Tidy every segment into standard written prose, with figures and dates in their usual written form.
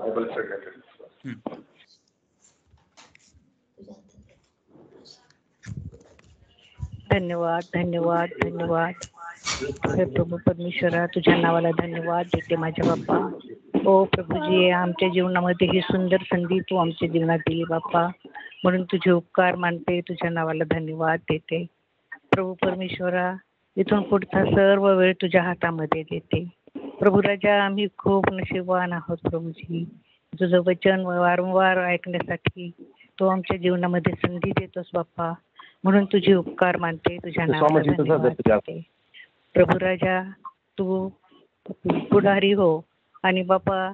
Bible study. धन्यवाद धन्यवाद धन्यवाद. हे प्रभू परमेश्वरा, तुझ्या नावाला धन्यवाद देते माझ्या बाप्पा. ओ प्रभूजी, आमच्या जीवनामध्ये ही सुंदर संधी तू आमच्या जीवनात दिली बाप्पा, म्हणून तुझे उपकार मानते, तुझ्या नावाला धन्यवाद देते. प्रभू परमेश्वरा, इथून पुढचा सर्व वेळ तुझ्या हातामध्ये देते. प्रभू राजा, आम्ही खूप नशीबवान आहोत प्रभूजी. तुझं वचन वारंवार ऐकण्यासाठी तू आमच्या जीवनामध्ये संधी देतोस बाप्पा, म्हणून तुझे उपकार मानते, तुझ्या नावाला धन्यवाद देते. प्रभू राजा, तू पुढारी हो आणि बाप्पा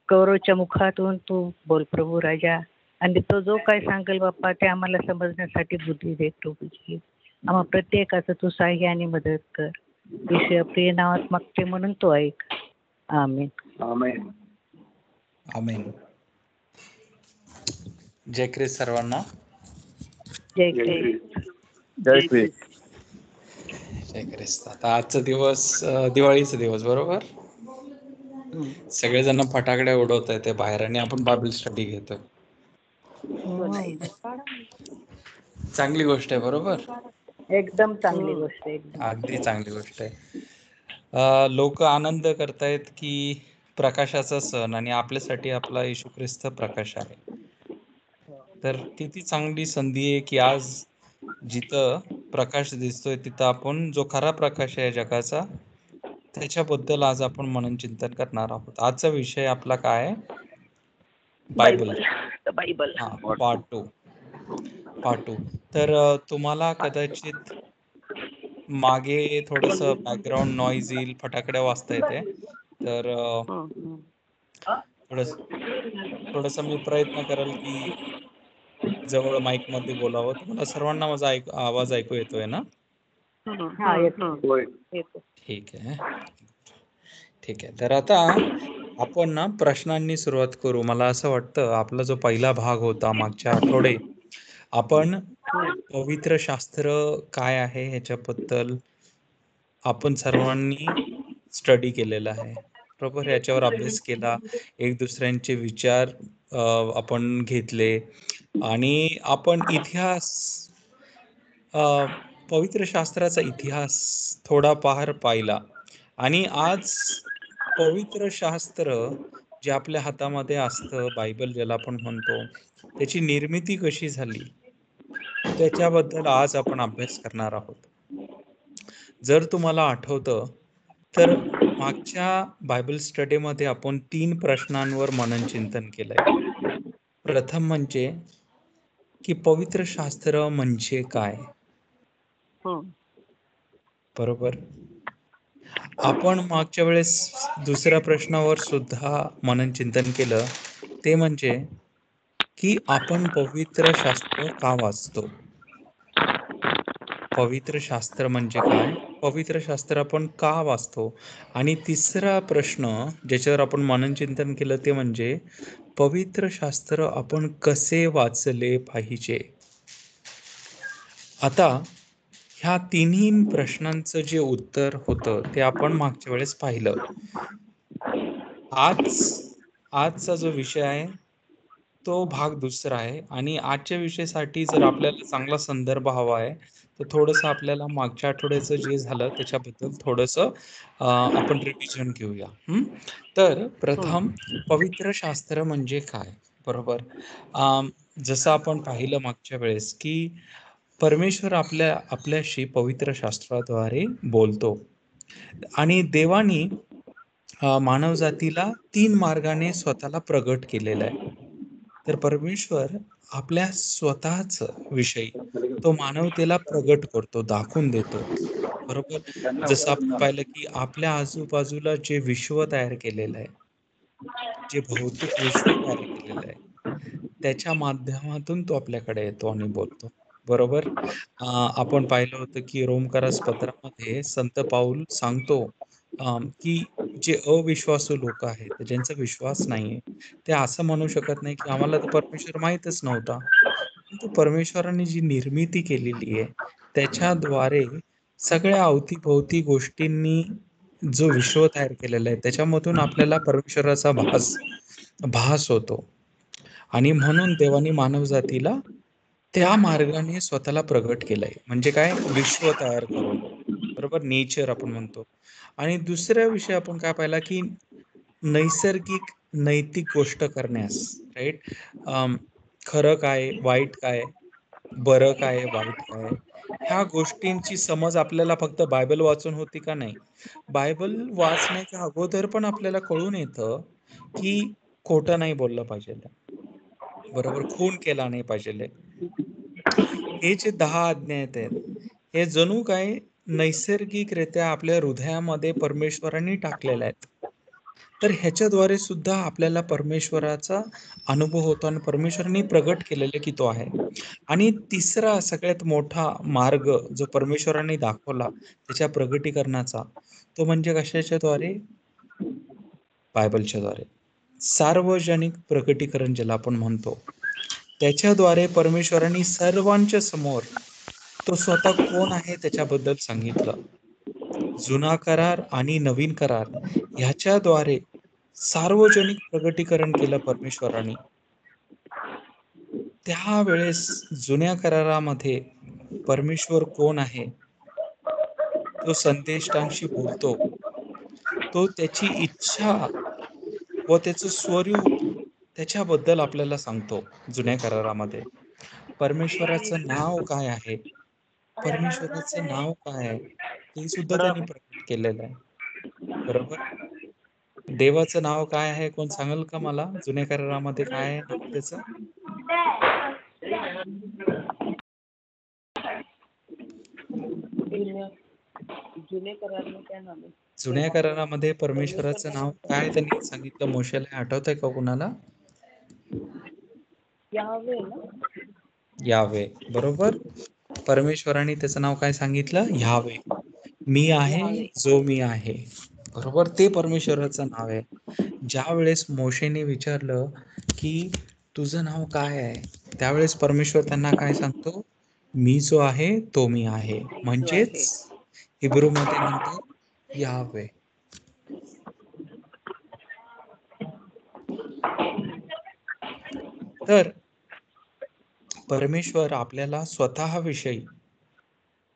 गौरवच्या मुखातून तू बोल प्रभू राजा, आणि तो जो काय सांगेल बाप्पा ते आम्हाला समजण्यासाठी बुद्धी दे प्रभूजी. आम्हा प्रत्येकाचं तू सहाय्य आणि मदत कर. विषय प्रिय नावात मागते म्हणून तो ऐक. आमेन. आमेन. आमेन. जय ख्रिस्त सर्वांना. जय ख्रिस्त. जय ख्रिस्त. जय ख्रिस्त. आता आजचा दिवस दिवाळीचा दिवस, बरोबर. सगळेजण फटाकडे उडवत आहेत ते बाहेर आणि आपण बायबल स्टडी घेतोय. चांगली गोष्ट आहे, बरोबर. एकदम चांगली गोष्ट आहे. अगदी चांगली गोष्ट आहे. लोक आनंद करतायत की प्रकाशाचा सण, आणि आपल्यासाठी आपला येशू ख्रिस्त प्रकाश आहे. तर किती चांगली संधी आहे की आज जिथं प्रकाश दिसतोय तिथं आपण जो खरा प्रकाश आहे जगाचा, त्याच्याबद्दल आज आपण मनन चिंतन करणार आहोत. आजचा विषय आपला काय आहे? बायबल. पार्ट 2. तर तुम्हाला कदाचित मागे थोडस बॅकग्राऊंड नॉइज येईल, फटाकड्या वाजता येते, तर थोडस मी प्रयत्न करेल की जवळ माईक मध्ये बोलावं. तुम्हाला सर्वांना माझा आवाज ऐकू येतोय ना? ठीक आहे. तर आता आपण ना प्रश्नांनी सुरुवात करू. मला असं वाटतं आपला जो पहिला भाग होता मागच्या आठवडे, आपण पवित्र शास्त्र काय आहे ह्याच्याबद्दल आपण सर्वांनी स्टडी केलेला आहे, बरोबर. याच्यावर अभ्यास केला, एक दुसऱ्यांचे विचार आपण घेतले, आणि आपण इतिहास, पवित्र शास्त्राचा इतिहास थोडाफार पाहिला. आणि आज पवित्र शास्त्र जे आपल्या हातामध्ये असतं, बायबल ज्याला आपण म्हणतो, त्याची निर्मिती कशी झाली त्याच्याबद्दल आज आपण अभ्यास करणार आहोत. जर तुम्हाला आठवतं तर मागच्या बायबल स्टडीमध्ये आपण 3 प्रश्नांवर मनन चिंतन केलंय. प्रथम म्हणजे की पवित्र शास्त्र म्हणजे काय, बरोबर. आपण मागच्या वेळेस दुसऱ्या प्रश्नावर सुद्धा मनन चिंतन केलं, ते म्हणजे की आपण पवित्र शास्त्र का वाचतो. पवित्र शास्त्र म्हणजे काय, पवित्र शास्त्र आपण का वाचतो. आणि तिसरा प्रश्न ज्याच्यावर आपण मनन चिंतन केलं ते म्हणजे पवित्र शास्त्र आपण कसे वाचले पाहिजे. आता ह्या तिन्ही प्रश्नांचं जे उत्तर होतं ते आपण मागच्या वेळेस पाहिलं. आजचा जो विषय आहे तो भाग दुसरा आहे, आणि आजच्या विषयासाठी जर आपल्याला चांगला संदर्भ हवा आहे तर थोडंसं आपल्याला मागच्या आठवड्याचं जे झालं त्याच्याबद्दल थोडंसं आपण रिव्हिजन घेऊया. तर प्रथम पवित्र शास्त्र म्हणजे काय, बरोबर. जसं आपण पाहिलं मागच्या वेळेस की परमेश्वर आपल्याशी पवित्र शास्त्राद्वारे बोलतो, आणि देवानी मानवजातीला 3 मार्गाने स्वतःला प्रगट केलेलं आहे. तर परमेश्वर आपल्या स्वतःच विषयी तो मानवतेला प्रगट करतो, दाखवून देतो, बरोबर. जसं आपण पाहिलं की आपल्या आजूबाजूला जे विश्व तयार केलेलं आहे, जे भौतिक विश्व तयार केलेलं आहे, त्याच्या माध्यमातून तो आपल्याकडे येतो आणि बोलतो, बरोबर. आपण पाहिलं होतं की रोमकारास पत्रामध्ये संत पाऊल सांगतो की जे अविश्वासू लोक आहेत, ज्यांचा विश्वास नाहीये, ते असं म्हणू शकत नाही की आम्हाला तर परमेश्वर माहीतच नव्हता. परंतु परमेश्वराने जी निर्मिती केलेली आहे त्याच्याद्वारे सगळ्या अवतीभोवती गोष्टींनी जो विश्व तयार केलेला आहे त्याच्यामधून आपल्याला परमेश्वराचा भास होतो. आणि म्हणून देवाने मानवजातीला त्या मार्गाने स्वतःला प्रगट केलंय. म्हणजे काय? विश्व तयार करून. बरोबर? नेचर आपण म्हणतो. आणि दुसरा विषय आपण काय पाहिला, की नैसर्गिक नैतिक गोष्ट करण्यास, राईट? खरं काय, वाईट काय, बरं काय, वाईट काय, ह्या गोष्टींची समज आपल्याला फक्त बायबल वाचून होती का? नाही. बायबल वाचण्याच्या अगोदर पण आपल्याला कळून येतं, की खोटं नाही बोललं पाहिजे. बरोबर? खून केला नाही पाहिजे. हे जे 10 आज्ञा आहेत, हे जणू काय नैसर्गिकरित्या आपल्या हृदयामध्ये परमेश्वरांनी टाकलेल्या आहेत. तर ह्याच्याद्वारे सुद्धा आपल्याला परमेश्वराचा अनुभव होतो आणि परमेश्वरांनी प्रगट केलेलं की तो आहे. आणि तिसरा सगळ्यात मोठा मार्ग जो परमेश्वरांनी दाखवला त्याच्या प्रगटीकरणाचा, तो म्हणजे कशाच्याद्वारे? बायबलच्या द्वारे. सार्वजनिक प्रकटीकरण ज्याला आपण म्हणतो. त्याच्याद्वारे परमेश्वरांनी सर्वांच्या समोर तो स्वतः कोण आहे त्याच्याबद्दल सांगितलं. जुना करार आणि नवीन करार ह्याच्याद्वारे सार्वजनिक प्रगटीकरण केलं परमेश्वरांनी. त्यावेळेस जुन्या करारामध्ये परमेश्वर कोण आहे, तो संदेष्टांशी बोलतो. तो त्याची इच्छा व त्याचं स्वरूप त्याच्याबद्दल आपल्याला सांगतो जुन्या करारामध्ये. परमेश्वराचं नाव काय आहे? परमेश्वराचं नाव काय आहे? ते सुद्धा त्यांनी प्रकट केलेलं आहे. बरोबर? देवाचं नाव काय आहे? कोण सांगेल का मला? जुन्या करारामध्ये काय आहे नाव त्याचं? जुन्या करारामध्ये परमेश्वराचं नाव काय त्यांनी सांगितलं मोशेला? आठवतंय का कुणाला? यावे. बरोबर? परमेश्वराने त्याचं नाव काय सांगितलं? यावे. मी आहे जो मी आहे. बरोबर? ते परमेश्वराचं नाव आहे. ज्या वेळेस मोशेने विचारलं की तुझं नाव काय आहे, त्यावेळेस परमेश्वर त्यांना काय सांगतो? मी जो आहे तो मी आहे. म्हणजेच हिब्रू मध्ये म्हणतो यावे. तर परमेश्वर आपल्याला स्वतःविषयी,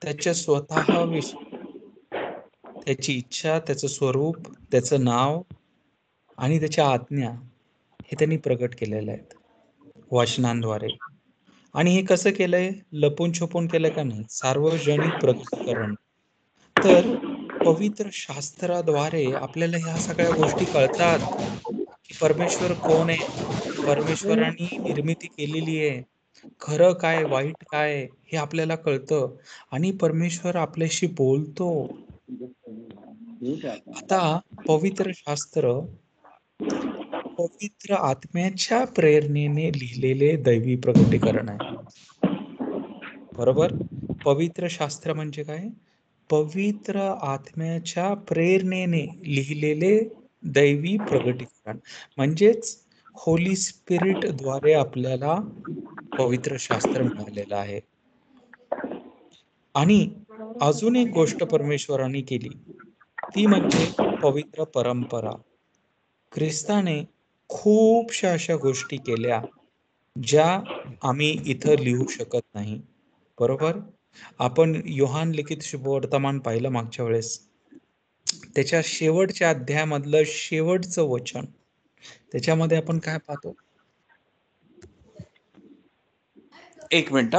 त्याच्या स्वतःविषयी, त्याची इच्छा, त्याचं स्वरूप, त्याचं नाव आणि त्याच्या आज्ञा हे त्यांनी प्रगट केलेले आहेत वचनांद्वारे. आणि हे कसं केलंय? लपून छपून केलंय का? नाही. सार्वजनिक प्रगटीकरण. तर पवित्र शास्त्राद्वारे आपल्याला ह्या सगळ्या गोष्टी कळतात, की परमेश्वर कोण आहे, परमेश्वरांनी निर्मिती केलेली आहे, खरं काय वाईट काय हे आपल्याला कळतं आणि परमेश्वर आपल्याशी बोलतो. आता पवित्र शास्त्र पवित्र आत्म्याच्या प्रेरणेने लिहिलेले दैवी प्रकटीकरण आहे. बरोबर? पवित्र शास्त्र म्हणजे काय? पवित्र आत्म्याच्या प्रेरणेने लिहिलेले दैवी प्रकटीकरण. म्हणजेच होली स्पिरिट द्वारे आपल्याला पवित्र शास्त्र मिळालेलं आहे. आणि अजून एक गोष्ट परमेश्वराने केली, ती म्हणजे पवित्र परंपरा. ख्रिस्ताने खूपशा अशा गोष्टी केल्या ज्या आम्ही इथं लिहू शकत नाही. बरोबर? आपण योहान लिखित शुभवर्तमान पाहिलं मागच्या वेळेस. त्याच्या शेवटच्या अध्यायामधलं शेवटचं वचन, त्याच्यामध्ये आपण काय पाहतो? एक मिनिट,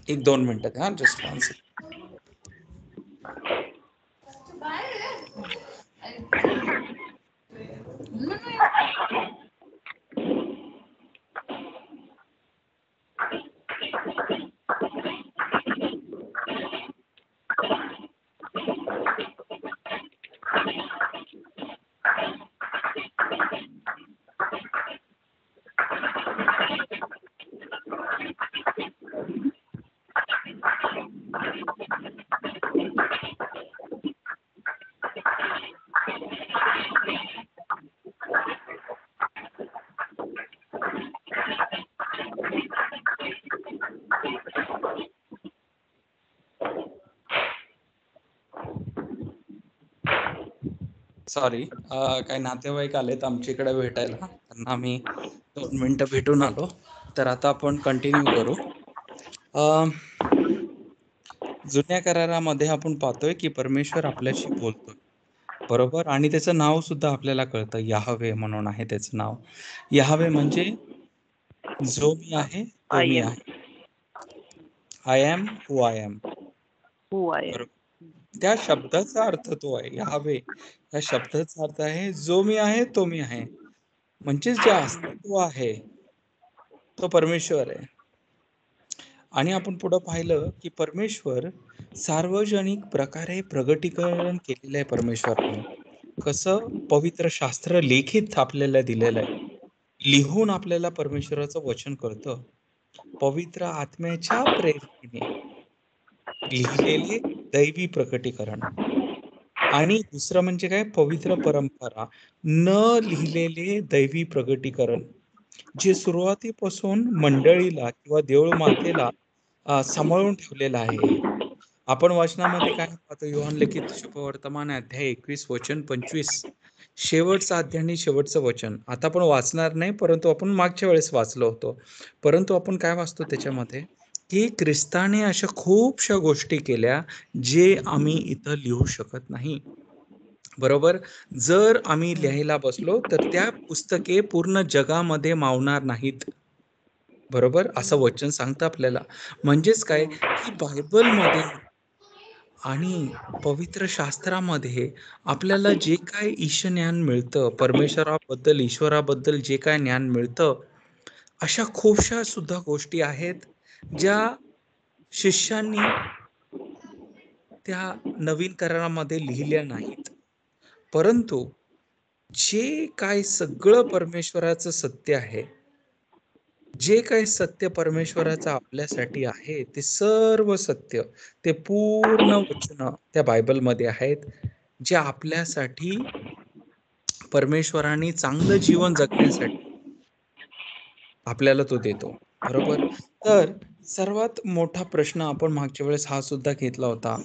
एक 2 मिनिटं हा, जस्ट 1 सेकंड. सॉरी, काही नातेवाईक आलेत आमच्याकडे भेटायला, त्यांना आम्ही 2 मिनिटं भेटून आलो. तर आता आपण कंटिन्यू करू. अ, जुन्या करारामध्ये आपण पाहतोय की परमेश्वर आपल्याशी बोलतोय, बरोबर, आणि त्याचं नाव सुद्धा आपल्याला कळतं, याहवे म्हणून आहे त्याचं नाव. याहवे म्हणजे जो मी आहे तो आय मी एम आहे. I am who I am. Who I am. बरोबर, त्या शब्दाचा अर्थ तो आहे. याहवे या शब्दाचा अर्थ आहे जो मी आहे तो मी आहे. म्हणजे जे अस्तित्व आहे तो परमेश्वर आहे. आणि आपण पुढं पाहिलं की परमेश्वर सार्वजनिक प्रकारे प्रगटीकरण केलेलं आहे परमेश्वराने. कसं? पवित्र शास्त्र लिखित आपल्याला दिलेलं आहे. लिहून आपल्याला परमेश्वराचं वचन कळतं. पवित्र आत्म्याच्या प्रेरणेने लिहिलेले दैवी प्रकटीकरण. आणि दुसरं म्हणजे काय? पवित्र परंपरा, न लिहिलेले दैवी प्रगटीकरण, जे सुरुवातीपासून मंडळीला किंवा देऊळ मातेला सांभाळून ठेवलेलं आहे. आपण वाचनामध्ये काय पाहतो? योहान लिखित शुभवर्तमान अध्याय 21 वचन 25, शेवटचा अध्याय आणि शेवटचं वचन. आता आपण वाचणार नाही, परंतु आपण मागच्या वेळेस वाचलो होतो. परंतु आपण काय वाचतो त्याच्यामध्ये, की ख्रिस्ताने अशा खूपशा गोष्टी केल्या जे आम्ही इथं लिहू शकत नाही. बरोबर, जर आम्ही लिहायला बसलो तर त्या पुस्तके पूर्ण जगामध्ये मावणार नाहीत. बरोबर, असं वचन सांगतं आपल्याला. म्हणजेच काय, की बायबलमध्ये आणि पवित्र शास्त्रामध्ये आपल्याला जे काय ईशज्ञान मिळतं, परमेश्वराबद्दल, ईश्वराबद्दल जे काय ज्ञान मिळतं, अशा खूपशा सुद्धा गोष्टी आहेत ज्या शिष्यांनी त्या नवीन करारामध्ये लिहिल्या नाहीत. परंतु जे काय सगळं परमेश्वराचं सत्य आहे, जे काही सत्य परमेश्वराचं आपल्यासाठी आहे, ते सर्व सत्य, ते पूर्ण वचन त्या बायबलमध्ये आहेत, जे आपल्यासाठी परमेश्वराने चांगलं जीवन जगण्यासाठी आपल्याला तो देतो. बरोबर. तर सर्वात मोठा प्रश्न आपण मागच्या वेळेस हा सुद्धा घेतला होता,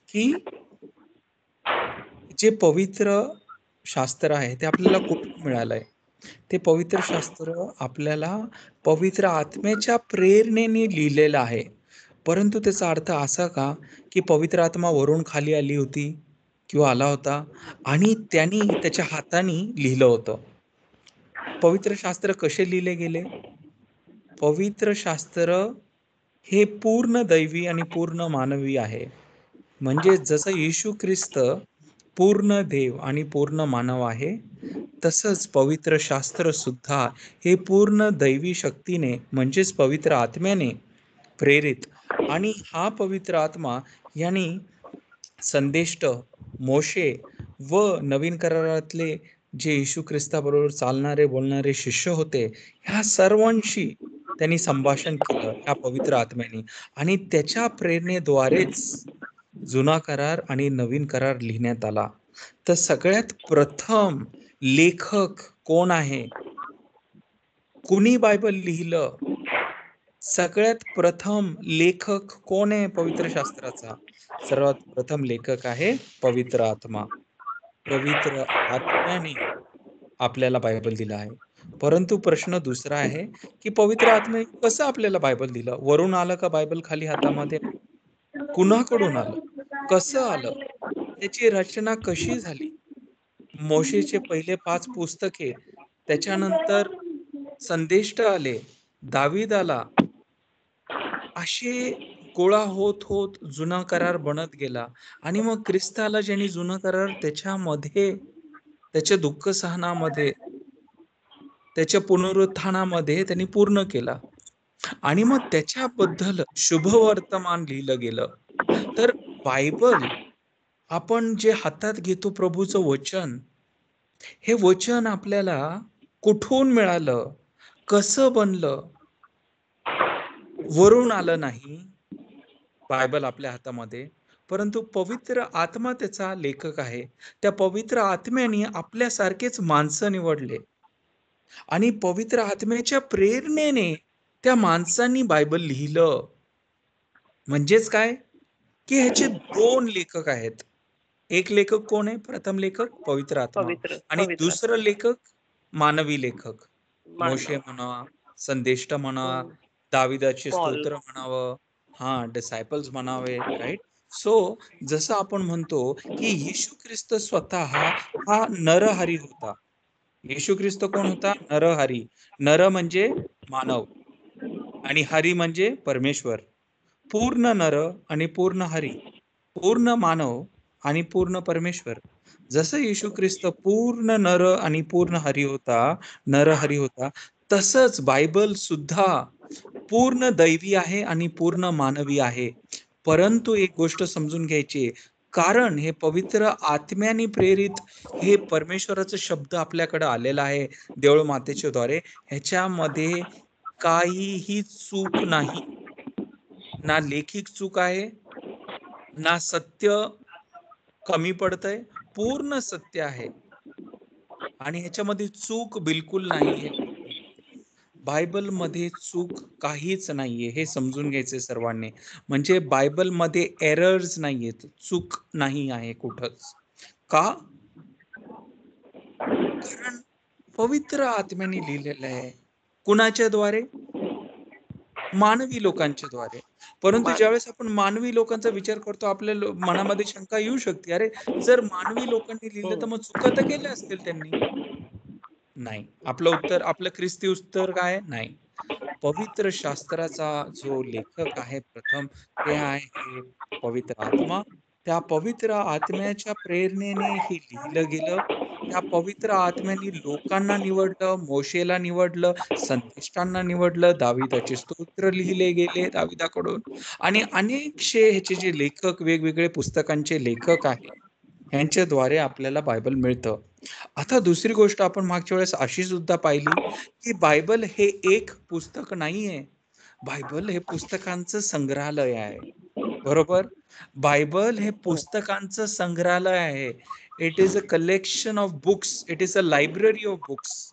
की जे पवित्र शास्त्र आहे ते आपल्याला कुठून मिळालंय? ते पवित्र शास्त्र आपल्याला पवित्र आत्म्याच्या प्रेरणेने लिहिलेलं आहे. परंतु त्याचा अर्थ असा का, की पवित्र आत्मा वरून खाली आली होती किंवा आला होता आणि त्यांनी त्याच्या हाताने लिहिलं होतं? पवित्र शास्त्र कसे लिहिले गेले? पवित्र शास्त्र हे पूर्ण दैवी आणि पूर्ण मानवी आहे. म्हणजे जसं येशू ख्रिस्त पूर्ण देव आणि पूर्ण मानव आहे, तसंच पवित्र शास्त्र सुद्धा हे पूर्ण दैवी शक्तीने म्हणजेच पवित्र आत्म्याने प्रेरित, आणि हा पवित्र आत्मा यांनी संदेष्ट, मोशे व नवीन करारातले जे येशू ख्रिस्ताबरोबर चालणारे बोलणारे शिष्य होते, ह्या सर्वांशी त्यांनी संभाषण केलं ह्या पवित्र आत्म्याने, आणि त्याच्या प्रेरणेद्वारेच जुना करार आणि नवीन करार लिहिण्यात आला. तर सगळ्यात प्रथम लेखक कोण आहे? कुणी बायबल लिहिलं? सगळ्यात प्रथम लेखक कोण आहे पवित्र शास्त्राचा? सर्वात प्रथम लेखक आहे पवित्र आत्मा. पवित्र आत्म्याने आपल्याला बायबल दिला आहे. परंतु प्रश्न दुसरा आहे, की पवित्र आत्म्याने कसं आपल्याला बायबल दिलं? वरून आलं का बायबल खाली हातामध्ये? कुणाकडून आलं? कसं आलं? त्याची रचना कशी झाली? मोशेचे पहिले 5 पुस्तके, त्याच्यानंतर संदेष्ट आले, दावीद आला, असे गोळा होत होत जुना करार बनत गेला. आणि मग ख्रिस्ताला ज्यांनी जुना करार त्याच्यामध्ये, त्याच्या दुःख सहनामध्ये, त्याच्या पुनरुत्थानामध्ये त्यांनी पूर्ण केला, आणि मग त्याच्याबद्दल शुभवर्तमान लिहिलं गेलं. तर बायबल आपण जे हातात घेतो, प्रभूचं वचन, हे वचन आपल्याला कुठून मिळालं? कसं बनलं? वरून आलं नाही बायबल आपल्या हातामध्ये, परंतु पवित्र आत्मा त्याचा लेखक आहे. त्या पवित्र आत्म्याने आपल्यासारखेच माणसं निवडले, आणि पवित्र आत्म्याच्या प्रेरणेने त्या माणसांनी बायबल लिहिलं. म्हणजेच काय, की ह्याचे 2 लेखक आहेत. एक लेखक कोण आहे? प्रथम लेखक पवित्र आत्मा आणि पवित्र दुसरं लेखक मानवी लेखक. मोशे मानव. म्हणा, संदेष्ट म्हणा, हम्म. दाविदाचे पॉल. स्तोत्र म्हणावं, डिसायपल्स म्हणावे, राइट? सो जसं आपण म्हणतो की येशू ख्रिस्त स्वतः हा नरहरी होता. येशू ख्रिस्त कोण होता? नरहरी. नर म्हणजे मानव आणि हरी म्हणजे परमेश्वर. पूर्ण नर आणि पूर्ण हरी, पूर्ण मानव आणि पूर्ण परमेश्वर. जसं येशू ख्रिस्त पूर्ण नर आणि पूर्ण हरी होता, नरहरी होता, तसंच बायबल सुद्धा पूर्ण दैवी आहे आणि पूर्ण मानवी आहे. परंतु एक गोष्ट समजून घ्यायची आहे, कारण हे पवित्र आत्म्याने प्रेरित हे परमेश्वराचा शब्द आपल्याकडे आलेला आहे देऊळ मातेच्या द्वारे, ह्याच्यामध्ये काहीही चूक नाही. ना लेखिक चूक आहे, ना सत्य कमी पडतंय, पूर्ण सत्य आहे आणि ह्याच्यामध्ये चूक बिलकुल नाहीये. बायबलमध्ये चूक काहीच नाहीये, हे समजून घ्यायचंय सर्वांनी. म्हणजे बायबलमध्ये एरर्स नाहीयेत, चूक नाही आहे कुठंच. का? कारण पवित्र आत्म्याने लिहिलेलं आहे. कुणाच्या द्वारे? मानवी लोकांच्या द्वारे. परंतु ज्यावेळेस आपण मानवी लोकांचा विचार करतो, आपल्या मनामध्ये शंका येऊ शकते, अरे जर मानवी लोकांनी लिहिलं तर मग चुका तर केल्या असतील त्यांनी. नाही. आपलं ख्रिस्ती उत्तर काय आहे? नाही. पवित्र शास्त्राचा जो लेखक आहे प्रथम, ते आहे पवित्र आत्मा. त्या पवित्र आत्म्याच्या प्रेरणेने हे लिहिलं गेलं. त्या पवित्र आत्म्याने लोकांना निवडलं, मोशेला निवडलं, संदेष्टांना निवडलं, दाविदाचे स्तोत्र लिहिले गेले दाविदाकडून आणि अनेकशे ह्याचे जे लेखक, वेगवेगळे पुस्तकांचे लेखक आहेत, ह्यांच्याद्वारे आपल्याला बायबल मिळतं. आता दुसरी गोष्ट आपण मागच्या वेळेस अशी सुद्धा पाहिली, की बायबल हे एक पुस्तक नाहीये. बायबल हे पुस्तकांचं संग्रहालय आहे. बरोबर? बायबल हे पुस्तकांचं संग्रहालय आहे. It is a collection of books. It is a library of books.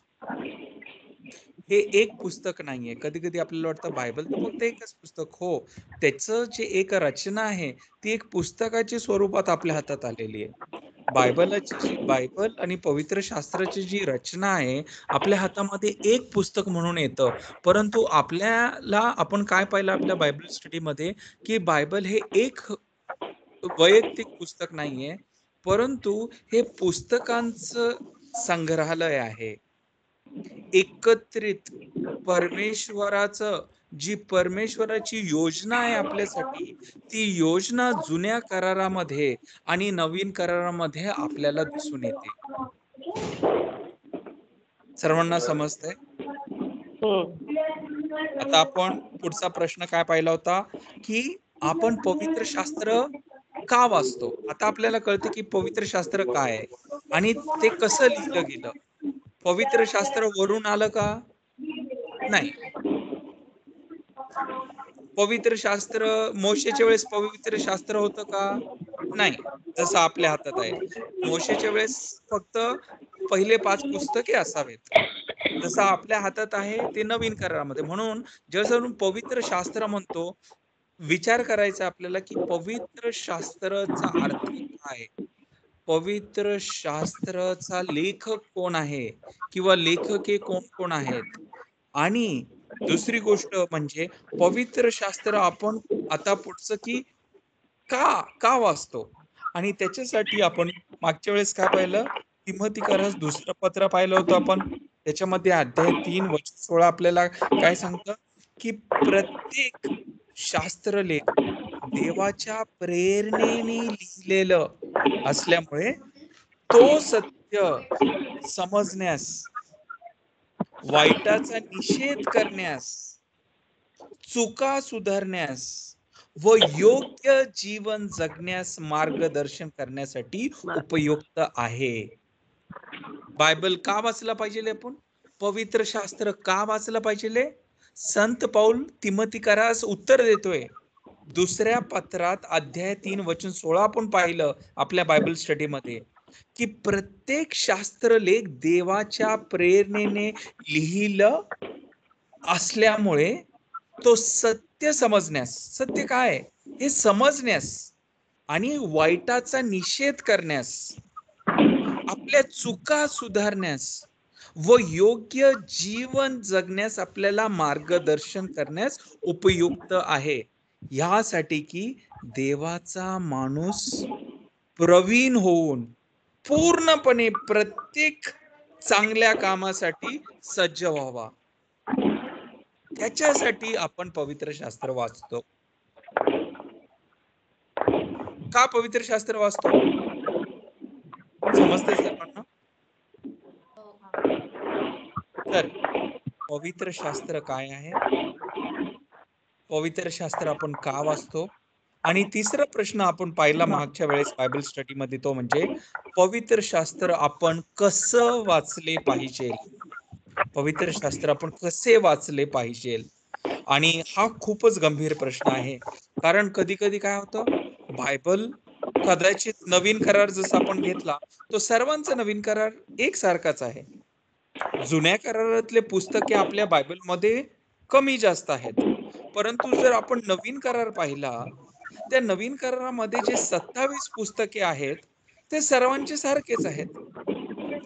हे एक पुस्तक नाहीये. कधी-कधी आपल्याला वाटतं बायबल तर फक्त एकच पुस्तक. हो, त्याचं जे एक रचना आहे, ती एक पुस्तकाच्या स्वरूपात आपल्या हातात आलेली आहे. बायबल आणि पवित्र शास्त्राची जी रचना आहे, आपल्या हातामध्ये एक पुस्तक म्हणून येतं. परंतु आपण काय पाहिलं आपल्या बायबल स्टडीमध्ये, की बायबल हे एक वैयक्तिक पुस्तक नाहीये, परंतु हे पुस्तकांचं संग्रहालय आहे. एकत्रित परमेश्वराची योजना आहे आपल्यासाठी, ती योजना जुन्या करारामध्ये आणि नवीन करारामध्ये आपल्याला दिसून येते. सर्वांना समजतंय? आता आपण पुढचा प्रश्न काय पाहिला होता, की आपण पवित्र शास्त्र का वाचतो? आता आपल्याला कळतं, की पवित्र शास्त्र काय आहे आणि ते कसं लिहिलं गेलं. पवित्र शास्त्र वरून आलं का? नाही. पवित्र शास्त्र मोशेच्या वेळेस पवित्र शास्त्र होतं का? नाही. जसं आपल्या हातात आहे. मोशेच्या वेळेस फक्त पहिले 5 पुस्तके असावेत. जसं आपल्या हातात आहे ते नवीन करारामध्ये. म्हणून जसं आपण पवित्र शास्त्र म्हणतो, विचार करायचा आपल्याला, की पवित्र शास्त्राचा अर्थ काय? पवित्र शास्त्राचा लेखक कोण आहे? किंवा लेखके कोण-कोण आहेत? आणि दुसरी गोष्ट म्हणजे पवित्र शास्त्र आपण आता पुढचं की का वाचतो? आणि त्याच्यासाठी आपण मागच्या वेळेस काय पाहिलं? तिमोथीकरास दुसरं पत्र पाहिलं होतं आपण. त्याच्यामध्ये अध्याय 3 वचन 16 आपल्याला काय सांगतं? की प्रत्येक शास्त्रलेख देवाच्या प्रेरणेने लिहिलेलं असल्यामुळे तो सत्य समजण्यास, वाईटाचा निषेध करण्यास, चुका सुधारण्यास व योग्य जीवन जगण्यास मार्गदर्शन करण्यासाठी उपयुक्त आहे. बायबल का वाचला पाहिजे आपण? पवित्र शास्त्र का वाचलं पाहिजे? संत पौल तिमोथीकरास उत्तर देतोय. दुसऱ्या पत्रात अध्याय 3 वचन 16 आपण पाहिलं आपल्या बायबल स्टडीमध्ये, की प्रत्येक शास्त्रलेख देवाच्या प्रेरणेने लिहिलं असल्यामुळे तो सत्य समजण्यास, सत्य काय आहे हे समजण्यास आणि वाईटाचा निषेध करण्यास, आपल्या चुका सुधारण्यास व योग्य जीवन जगण्यास आपल्याला मार्गदर्शन करण्यास उपयुक्त आहे, यासाठी की देवाचा माणूस प्रवीण होऊन पूर्णपणे प्रत्येक चांगल्या कामासाठी सज्ज व्हावा. त्याच्यासाठी आपण पवित्र शास्त्र वाचतो. का पवित्र शास्त्र वाचतो? समजते सर्वांना? तर पवित्र शास्त्र काय आहे, पवित्र शास्त्र आपण का वाचतो, आणि तिसरा प्रश्न आपण पाहिला मागच्या वेळेस बायबल स्टडी मध्ये, तो म्हणजे पवित्र शास्त्र आपण कसं वाचले पाहिजे. पवित्र शास्त्र आपण कसे वाचले पाहिजे, आणि हा खूपच गंभीर प्रश्न आहे. कारण कधी कधी काय होतं, बायबल कदाचित नवीन करार जसा आपण घेतला, तो सर्वांचा नवीन करार एकसारखाच आहे. जुन्या करारातले पुस्तके आपल्या बायबलमध्ये कमी जास्त आहेत, परंतु जर आपण नवीन करार पाहिला, त्या नवीन करारामध्ये जे 27 पुस्तके आहेत ते सर्वांचे सारखेच आहेत.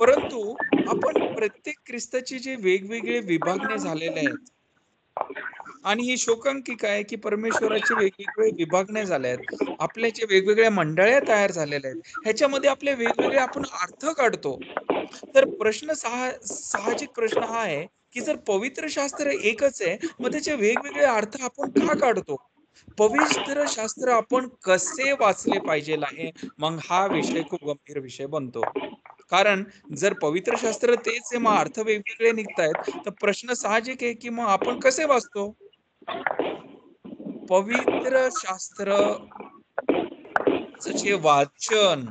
परंतु आपण प्रत्येक ख्रिस्ताचे जे वेगवेगळे विभागणे झालेले आहेत, आणि ही शोकांतिका आहे की परमेश्वराचे वेगवेगळे विभागणे झाले आहेत, आपल्या जे वेगवेगळ्या मंडळ्या तयार झालेल्या आहेत, ह्याच्यामध्ये आपले वेगवेगळे आपण अर्थ काढतो. तर साहजिक प्रश्न हा आहे की जर पवित्र शास्त्र एकच आहे, मग त्याचे वेगवेगळे अर्थ आपण का काढतो? पवित्र शास्त्र आपण कसे वाचले पाहिजे आहे, मग हा विषय खूप गंभीर विषय बनतो. कारण जर पवित्र शास्त्र तेच आहे, मग अर्थ वेगवेगळे निघतायत, तर प्रश्न साहजिक आहे की मग आपण कसे वाचतो? पवित्र शास्त्र चे वाचन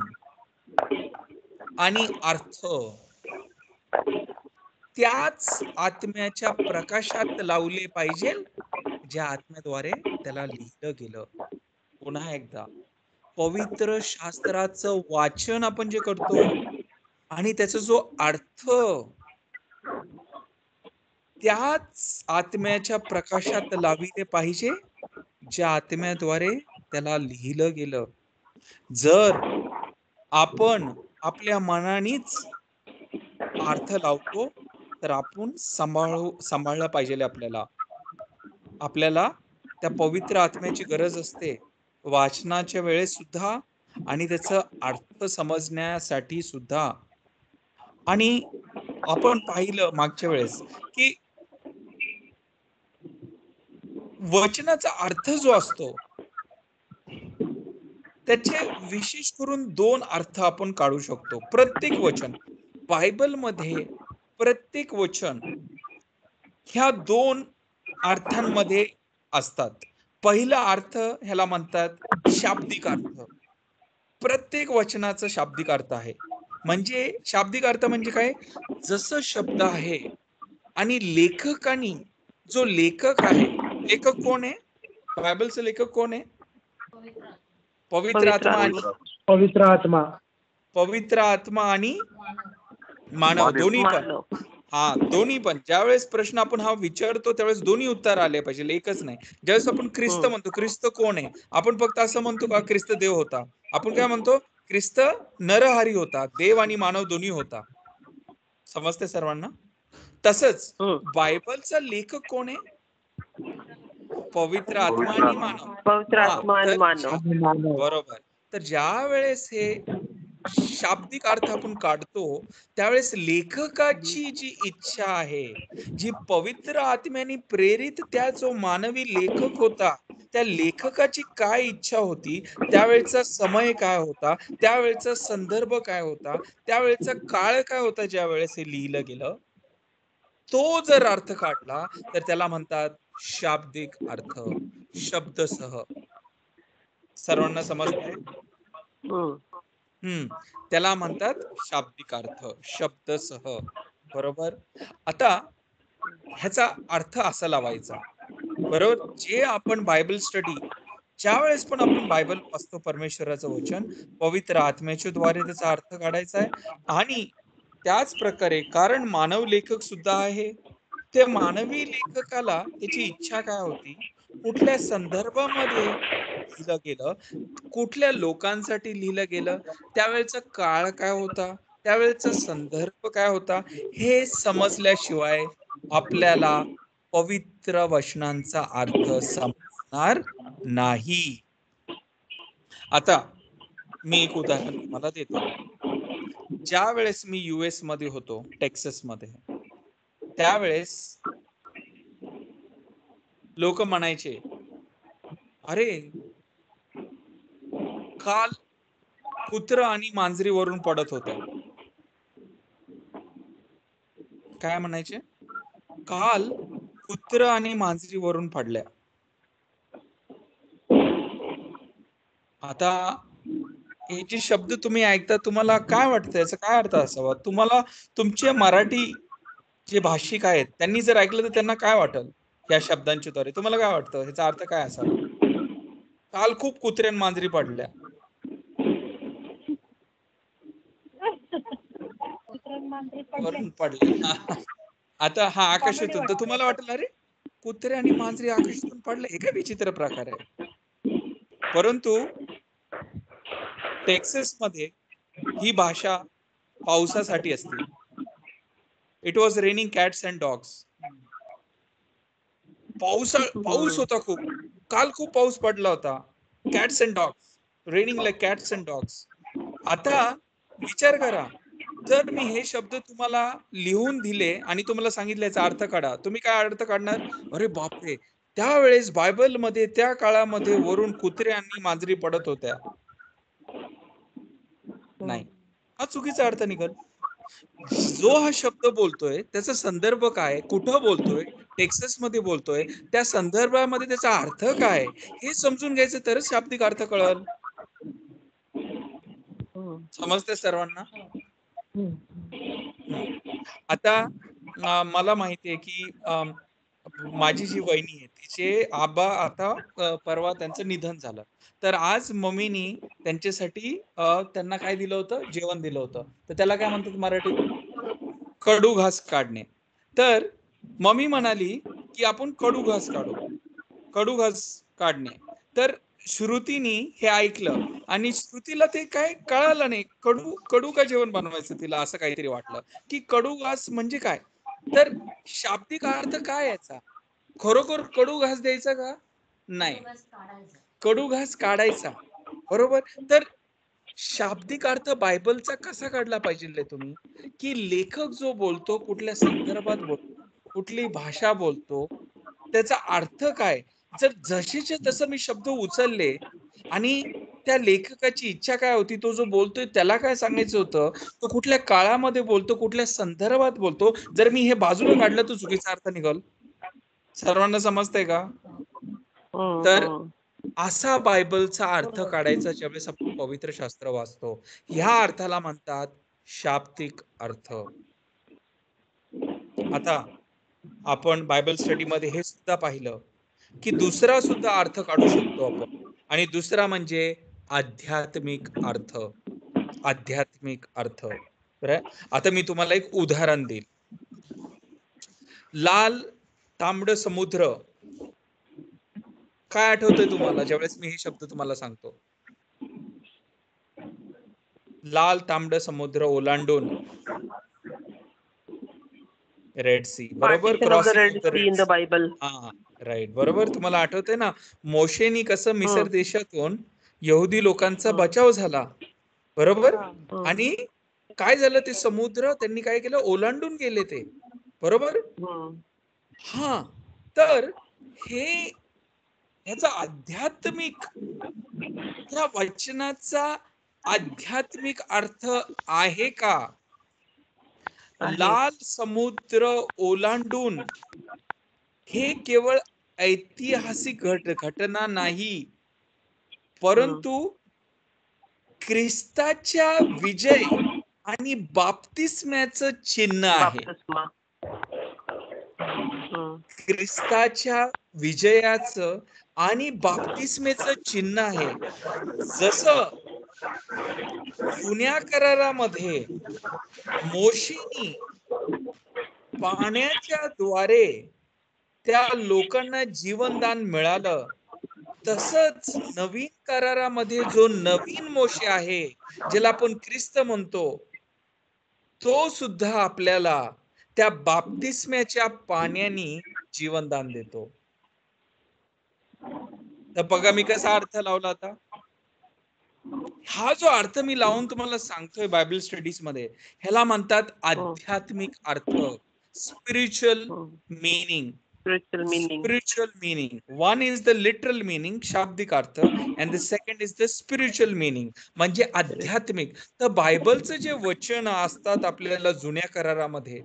आणि अर्थ त्याच आत्म्याच्या प्रकाशात लावले पाहिजे, ज्या आत्म्याद्वारे त्याला लिहिलं गेलं. पुन्हा एकदा, पवित्र शास्त्राचं वाचन आपण जे करतो आणि त्याचा जो अर्थ त्याच आत्म्याच्या प्रकाशात लाविले पाहिजे, ज्या आत्म्याद्वारे त्याला लिहिलं गेलं. जर आपण आपल्या मनानेच अर्थ लावतो, तर आपण सांभाळलं पाहिजे. आपल्याला त्या पवित्र आत्म्याची गरज असते, वाचनाच्या वेळेस सुद्धा आणि त्याचा अर्थ समजण्यासाठी सुद्धा. आणि आपण पाहिलं मागच्या वेळेस की वचनाचा अर्थ जो असतो, त्याचे विशेष करून 2 अर्थ आपण काढू शकतो. प्रत्येक वचन बायबलमध्ये, प्रत्येक वचन ह्या 2 अर्थांमध्ये असतात. पहिला अर्थ ह्याला म्हणतात शाब्दिक अर्थ. प्रत्येक वचनाचा शाब्दिक अर्थ आहे. म्हणजे शाब्दिक अर्थ म्हणजे काय? जसं शब्द आहे आणि लेखकाने, जो लेखक आहे, लेखक कोण आहे? बायबलचा लेखक कोण आहे? पवित्र आत्मा आणि पवित्र आत्मा. पवित्र आत्मा आणि मानव, दोन्ही पण. हा, दोन्ही पण. ज्यावेळेस प्रश्न आपण हा विचारतो, त्यावेळेस दोन्ही उत्तर आले पाहिजे, एकच नाही. ज्यावेळेस आपण ख्रिस्त म्हणतो, ख्रिस्त कोण आहे? आपण फक्त असं म्हणतो का ख्रिस्त देव होता? आपण काय म्हणतो? ख्रिस्त नरहरी होता, देव आणि मानव दोन्ही होता. समजते सर्वांना? तसंच बायबलचा लेखक कोण आहे? पवित्र आत्मा आणि मानव. पवित्र आत्मा आणि मानव. बरोबर. तर ज्या वेळेस हे शाब्दिक अर्थ आपण काढतो, त्यावेळेस लेखकाची जी इच्छा आहे, जी पवित्र आत्म्याने प्रेरित त्या जो मानवी लेखक होता, त्या लेखकाची काय इच्छा होती, त्यावेळेचा समय काय होता, त्यावेळेचा संदर्भ काय होता, त्यावेळेचा काळ काय होता, ज्या वेळेस हे लिहिलं गेलं, तो जर अर्थ काढला तर त्याला म्हणतात शाब्दिक अर्थ, शब्दसह. सर्वांना समजतंय? त्याला म्हणतात शाब्दिक अर्थ, शब्दसह. बरोबर. आता ह्याचा अर्थ असा लावायचा, बरोबर. जे आपण बायबल स्टडी, ज्या वेळेस पण आपण बायबल वाचतो, परमेश्वराचं वचन, पवित्र आत्म्याच्या द्वारे त्याचा अर्थ काढायचा आहे. आणि त्याच प्रकारे, कारण मानव लेखक सुद्धा आहे, त्या मानवी लेखकाला त्याची इच्छा काय होती, कुठल्या संदर्भामध्ये लिहिलं गेलं, कुठल्या लोकांसाठी लिहिलं गेलं, त्यावेळेचा काळ काय होता, त्यावेळेचा संदर्भ काय होता, हे समजल्याशिवाय आपल्याला पवित्र वचनांचा अर्थ समजणार नाही. आता मी एक उदाहरण तुम्हाला देतो. ज्या वेळेस मी US मध्ये होतो, टेक्सास मध्ये, त्यावेळेस लोक म्हणायचे, अरे काल कुत्र आणि मांजरी वरून पडत होत्या. काय म्हणायचे? काल कुत्र आणि मांजरी वरून पडल्या. आता हे जे शब्द तुम्ही ऐकता, तुम्हाला काय वाटतं, याचा काय अर्थ असावा? तुम्हाला तुमचे मराठी जे भाषिक आहेत त्यांनी जर ऐकलं तर त्यांना काय वाटेल या शब्दांच्या द्वारे? तुम्हाला काय वाटतं ह्याचा अर्थ काय असावा? काल खूप कुत्रे आणि मांजरी पडल्या. वरून पडल्या. आता हा आकाशातून, तर तुम्हाला वाटेल अरे कुत्रे आणि मांजरी आकाशातून पडले, हे काय विचित्र प्रकार आहे. परंतु टेक्सास मध्ये ही भाषा पावसासाठी असते. It was raining cats and dogs. पाऊस होता खूप, काल खूप पाऊस पडला होता. Cats and dogs, raining like cats and dogs. आता विचार करा, जर मी हे शब्द तुम्हाला लिहून दिले आणि तुम्हाला सांगितलं याचा अर्थ काढा, तुम्ही काय अर्थ काढणार? अरे बापरे, त्यावेळेस बायबल मध्ये त्या काळामध्ये वरून कुत्रे आणि मांजरी पडत होत्या. नाही, हा चुकीचा अर्थ निघल. जो हा शब्द बोलतोय त्याचा संदर्भ काय, कुठं बोलतोय, टेक्सास मध्ये बोलतोय, त्या संदर्भामध्ये त्याचा अर्थ काय हे समजून घ्यायचं, तरच शाब्दिक अर्थ कळल. समजते सर्वांना? आता मला माहितीये की माझी जी वहिनी आहे तिचे आबा आता परवा त्यांचं निधन झालं, तर आज मम्मीनी त्यांच्यासाठी त्यांना काय दिलं होतं, जेवण दिलं होतं. तर त्याला काय म्हणतात मराठीत? कडू घास काढणे. तर मम्मी म्हणाली की आपण कडू घास काढू, कडू घास काढणे. तर श्रुतीनी हे ऐकलं आणि श्रुतीला ते काय कळालं नाही, कडू कडू का जेवण बनवायचं, तिला असं काहीतरी वाटलं की कडू घास म्हणजे काय. तर शाब्दिक अर्थ काय याचा? खरोखर कडू घास द्यायचा का? नाही, कडू घास काढायचा. बरोबर. तर शाब्दिक अर्थ बायबलचा कसा काढला पाहिजे तुम्ही, की लेखक जो बोलतो, कुठल्या संदर्भात बोलतो, कुठली भाषा बोलतो, त्याचा अर्थ काय. जर जशीच्या तसं मी शब्द उचलले आणि त्या लेखकाची इच्छा काय होती, तो जो बोलतोय त्याला काय सांगायचं होतं, तो कुठल्या काळामध्ये बोलतो, कुठल्या संदर्भात बोलतो, जर मी हे बाजूला काढलं तर चुकीचा अर्थ निघल. सर्वांना समजतंय का? तर असा बायबलचा अर्थ काढायचा ज्यावेळेस आपण पवित्र शास्त्र वाचतो, ह्या अर्थाला म्हणतात शाब्दिक अर्थ. आता आपण बायबल स्टडी मध्ये हे सुद्धा पाहिलं की दुसरा सुद्धा अर्थ काढू शकतो आपण, आणि दुसरा म्हणजे आध्यात्मिक अर्थ. आध्यात्मिक अर्थ. आता मी तुम्हाला एक उदाहरण देईल. लाल तांबड समुद्र, काय आठवतंय तुम्हाला ज्यावेळेस मी हे शब्द तुम्हाला सांगतो? लाल तांबड समुद्र ओलांडून रेड सी, बरोबर, Partition of the crossing Red of the Sea red in the sea. Bible. हा, राईट, बरोबर. तुम्हाला आठवतंय ना, मोशेनी कसं मिसर देशातून यहुदी लोकांचा बचाव झाला, बरोबर. आणि काय झालं, ते समुद्र त्यांनी काय केलं, ओलांडून गेले ते, बरोबर. हा, तर हे ह्याचा आध्यात्मिक, या वचनाचा आध्यात्मिक अर्थ आहे का? लाल समुद्र ओलांडून हे केवळ ऐतिहासिक घटना नाही, परंतु ख्रिस्ताच्या विजय आणि बाप्तिस्म्याचं चिन्ह आहे. ख्रिस्ताच्या विजयाचं आणि बाप्तिस्मेचं चिन्ह आहे. जसं जुन्या करारामध्ये मोशेनी पाण्याच्या द्वारे त्या लोकांना जीवनदान मिळालं, तसंच नवीन करारामध्ये जो नवीन मोशे आहे, ज्याला आपण ख्रिस्त म्हणतो, तो सुद्धा आपल्याला त्या बाप्तिस्म्याच्या पाण्याने जीवनदान देतो. तर बघा मी कसा अर्थ लावला आता. हा जो अर्थ मी लावून तुम्हाला सांगतोय बायबल स्टडीज मध्ये, ह्याला म्हणतात आध्यात्मिक अर्थ, spiritual meaning. Spiritual meaning. Spiritual meaning. One is the literal meaning, शाब्दिक अर्थ, and the second is the spiritual meaning, म्हणजे आध्यात्मिक. तर बायबलचं जे वचन असतात आपल्याला जुन्या करारामध्ये,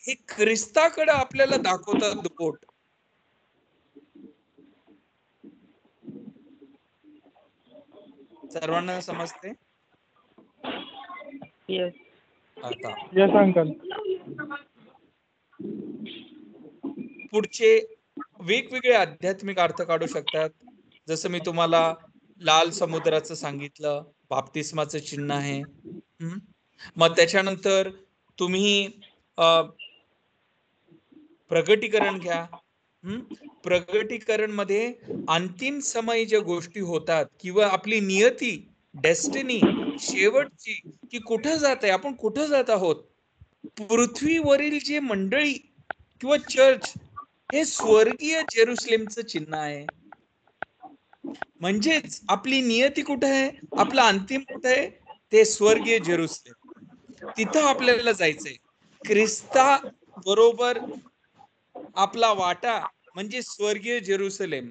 हे ख्रिस्ताकडे आपल्याला दाखवतात बोट. सर्वांना समजते? येस. आता यस अंकल. पुढचे वेगवेगळे आध्यात्मिक अर्थ काढू शकतात. जसं मी तुम्हाला लाल समुद्राचं सांगितलं, बाप्तिस्माचं चिन्ह आहे. मग त्याच्यानंतर तुम्ही प्रगटीकरण घ्या. प्रगटीकरण मध्ये अंतिम समय ज्या गोष्टी होतात किंवा आपली नियती, डेस्टिनी शेवटची, की कुठं जात आहे, आपण कुठं जात आहोत, पृथ्वीवरील जे मंडळी किंवा चर्च हे स्वर्गीय जेरुसलेमचं चिन्ह आहे. म्हणजेच आपली नियती कुठे आहे, आपला अंतिम कुठे आहे, ते स्वर्गीय जेरुसलेम. तिथं आपल्याला जायचंय. ख्रिस्ता बरोबर आपला वाटा म्हणजे स्वर्गीय जेरुसलेम.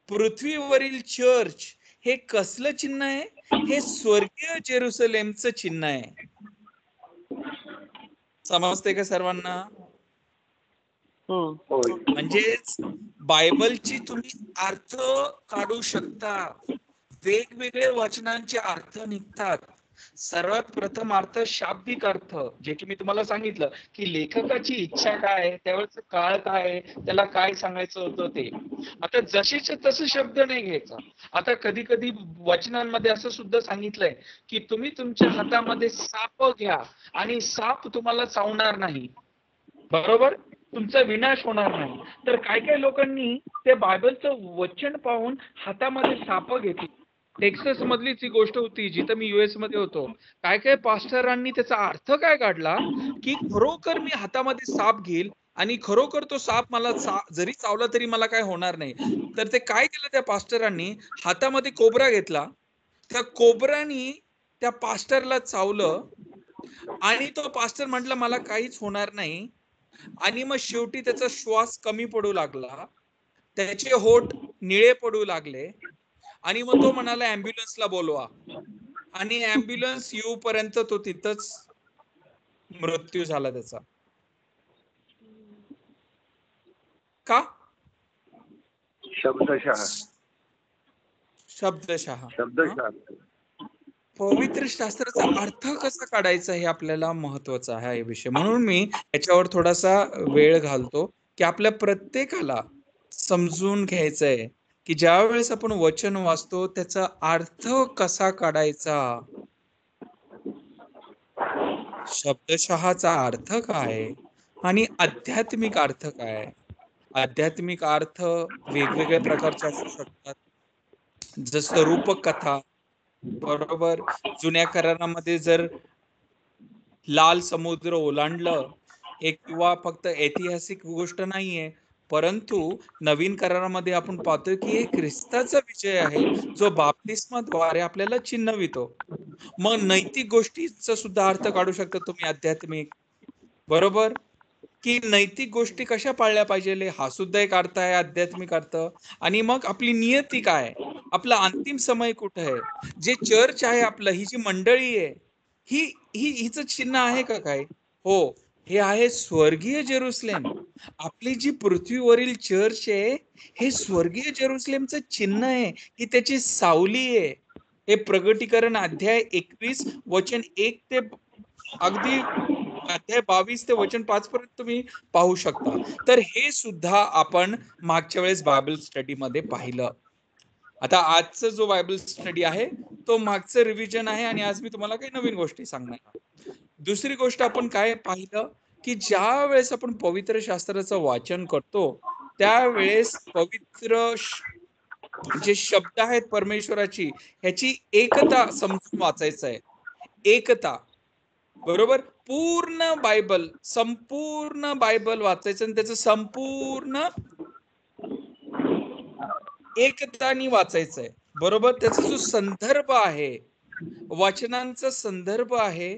पृथ्वीवरील चर्च हे कसलं चिन्ह आहे, हे स्वर्गीय जेरुसलेमचं चिन्ह आहे. समजते का सर्वांना? म्हणजेच बायबलची तुम्ही अर्थ काढू शकता, वेगवेगळे वचनांचे अर्थ निघतात. सर्वात प्रथम अर्थ शाब्दिक अर्थ, जे की मी तुम्हाला सांगितलं की लेखकाची इच्छा काय आहे, त्यावेळेस काळ काय आहे, त्याला काय सांगायचं होतं ते. आता जशीच तसं शब्द नाही घ्यायचा. आता कधी कधी वचनांमध्ये असं सुद्धा सांगितलंय की तुम्ही तुमच्या हातामध्ये साप घ्या आणि साप तुम्हाला चावणार नाही, बरोबर, तुमचा विनाश होणार नाही. तर काय काय लोकांनी ते बायबलचं वचन पाहून हातामध्ये साप घेतली. टेक्सास मधलीच ही गोष्ट होती, जिथं मी US मध्ये होतो. काय काय पास्टरांनी त्याचा अर्थ काय काढला की खरोखर मी हातामध्ये साप घेईल आणि खरोखर तो साप मला जरी चावला तरी मला काय होणार नाही. तर ते काय केलं त्या पास्टरांनी, हातामध्ये कोबरा घेतला, त्या कोबरानी त्या पास्टरला चावलं आणि तो पास्टर म्हटला मला काहीच होणार नाही. आणि मग शेवटी त्याचा श्वास कमी पडू लागला, त्याचे होठ निळे पडू लागले आणि मग तो म्हणाला ॲम्ब्युलन्सला बोलवा. आणि ॲम्ब्युलन्स येऊपर्यंत तो तिथंच मृत्यू झाला त्याचा. का? शब्दशः. पवित्र शास्त्राचा अर्थ कसा काढायचा हे आपल्याला महत्वाचं आहे हा विषय. म्हणून मी याच्यावर थोडासा वेळ घालतो की आपल्या प्रत्येकाला समजून घ्यायचंय की ज्या वेळेस आपण वचन वाचतो त्याचा अर्थ कसा काढायचा, शब्दशःचा अर्थ काय आणि आध्यात्मिक अर्थ काय. आध्यात्मिक अर्थ वेगवेगळ्या प्रकारचे असू शकतात, जसं रूपकथा, बरोबर. जुन्या करारामध्ये जर लाल समुद्र ओलांडलं एक किंवा फक्त ऐतिहासिक गोष्ट नाहीये, परंतु नवीन करारामध्ये आपण पाहतोय की हे ख्रिस्ताचा विजय आहे जो बाप्तिस्माद्वारे आपल्याला चिन्हवितो. मग नैतिक गोष्टीचा सुद्धा अर्थ काढू शकता तुम्ही आध्यात्मिक, बरोबर, की नैतिक गोष्टी कशा पाळल्या पाहिजे हा सुद्धा एक अर्थ आहे, आध्यात्मिक अर्थ. आणि मग आपली नियती काय, आपला अंतिम समय कुठे आहे, जे चर्च आहे आपलं, ही जी मंडळी आहे, ही ही हिचं चिन्ह आहे का काय? हो, हे आहे स्वर्गीय जेरुसलेम. आपली जी पृथ्वीवरील चर्च आहे हे स्वर्गीय जेरुसलेमचं चिन्ह आहे, ही त्याची सावली आहे. हे प्रगटीकरण अध्याय 21 वचन 1 ते अगदी अध्याय 22 ते वचन 5 पर्यंत तुम्ही पाहू शकता. तर हे सुद्धा आपण मागच्या वेळेस बायबल स्टडी मध्ये पाहिलं. आता आजचा जो बायबल स्टडी आहे तो मागचं रिव्हिजन आहे आणि आज मी तुम्हाला काही नवीन गोष्टी सांगणार. दुसरी गोष्ट आपण काय पाहिलं की ज्या वेळेस आपण पवित्र शास्त्राचं वाचन करतो त्यावेळेस पवित्र जे शब्द आहेत परमेश्वराची ह्याची एकता समजून वाचायचं आहे. एकता, बरोबर. पूर्ण बायबल, संपूर्ण बायबल वाचायचं आणि त्याचं संपूर्ण एकतानी वाचायचं आहे, बरोबर. त्याचा जो संदर्भ आहे, वचनांचा संदर्भ आहे,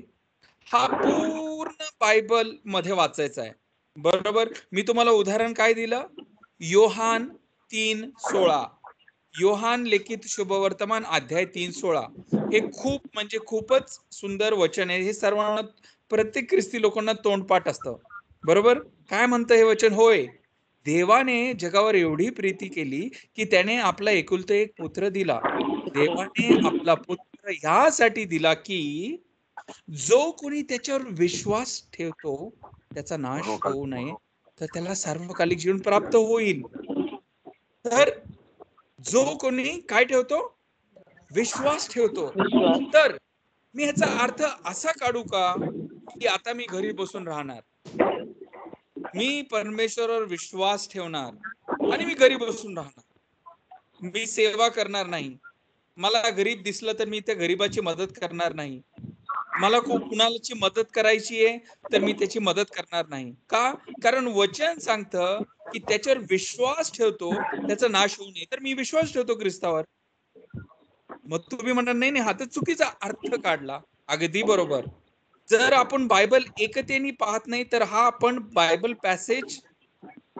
हा पूर्ण बायबल मध्ये वाचायचा आहे, बरोबर. मी तुम्हाला उदाहरण काय दिलं? योहान 3:16, योहान लिखित शुभवर्तमान अध्याय 3:16. हे खूप म्हणजे खूपच सुंदर वचन आहे. हे सर्वांना, प्रत्येक ख्रिस्ती लोकांना तोंडपाठ असतं, बरोबर. काय म्हणतं हे वचन? होय, देवाने जगावर एवढी प्रीती केली की त्याने आपला एकुलता एक पुत्र दिला. देवाने आपला पुत्र ह्यासाठी दिला की जो कोणी त्याच्यावर विश्वास ठेवतो त्याचा नाश होऊ नये, तर त्याला सार्वकालिक जीवन प्राप्त होईल. तर जो कोणी काय ठेवतो? विश्वास ठेवतो. विश्वास. तर मी ह्याचा अर्थ असा काढू का की आता मी घरी बसून राहणार, मी परमेश्वरावर विश्वास ठेवणार आणि मी घरी बसून राहणार, मी सेवा करणार नाही, मला गरीब दिसलं तर मी त्या गरीबाची मदत करणार नाही, मला कुणाची मदत करायची आहे तर मी त्याची मदत करणार नाही. का? कारण वचन सांगतं की त्याच्यावर विश्वास ठेवतो त्याचा नाश होऊ नये. तर मी विश्वास ठेवतो ख्रिस्तावर. मग तुम्ही म्हणणार नाही नाही, हा तर चुकीचा अर्थ काढला. अगदी बरोबर. जर आपण बायबल एकतेने पाहत नाही तर हा आपण बायबल पॅसेज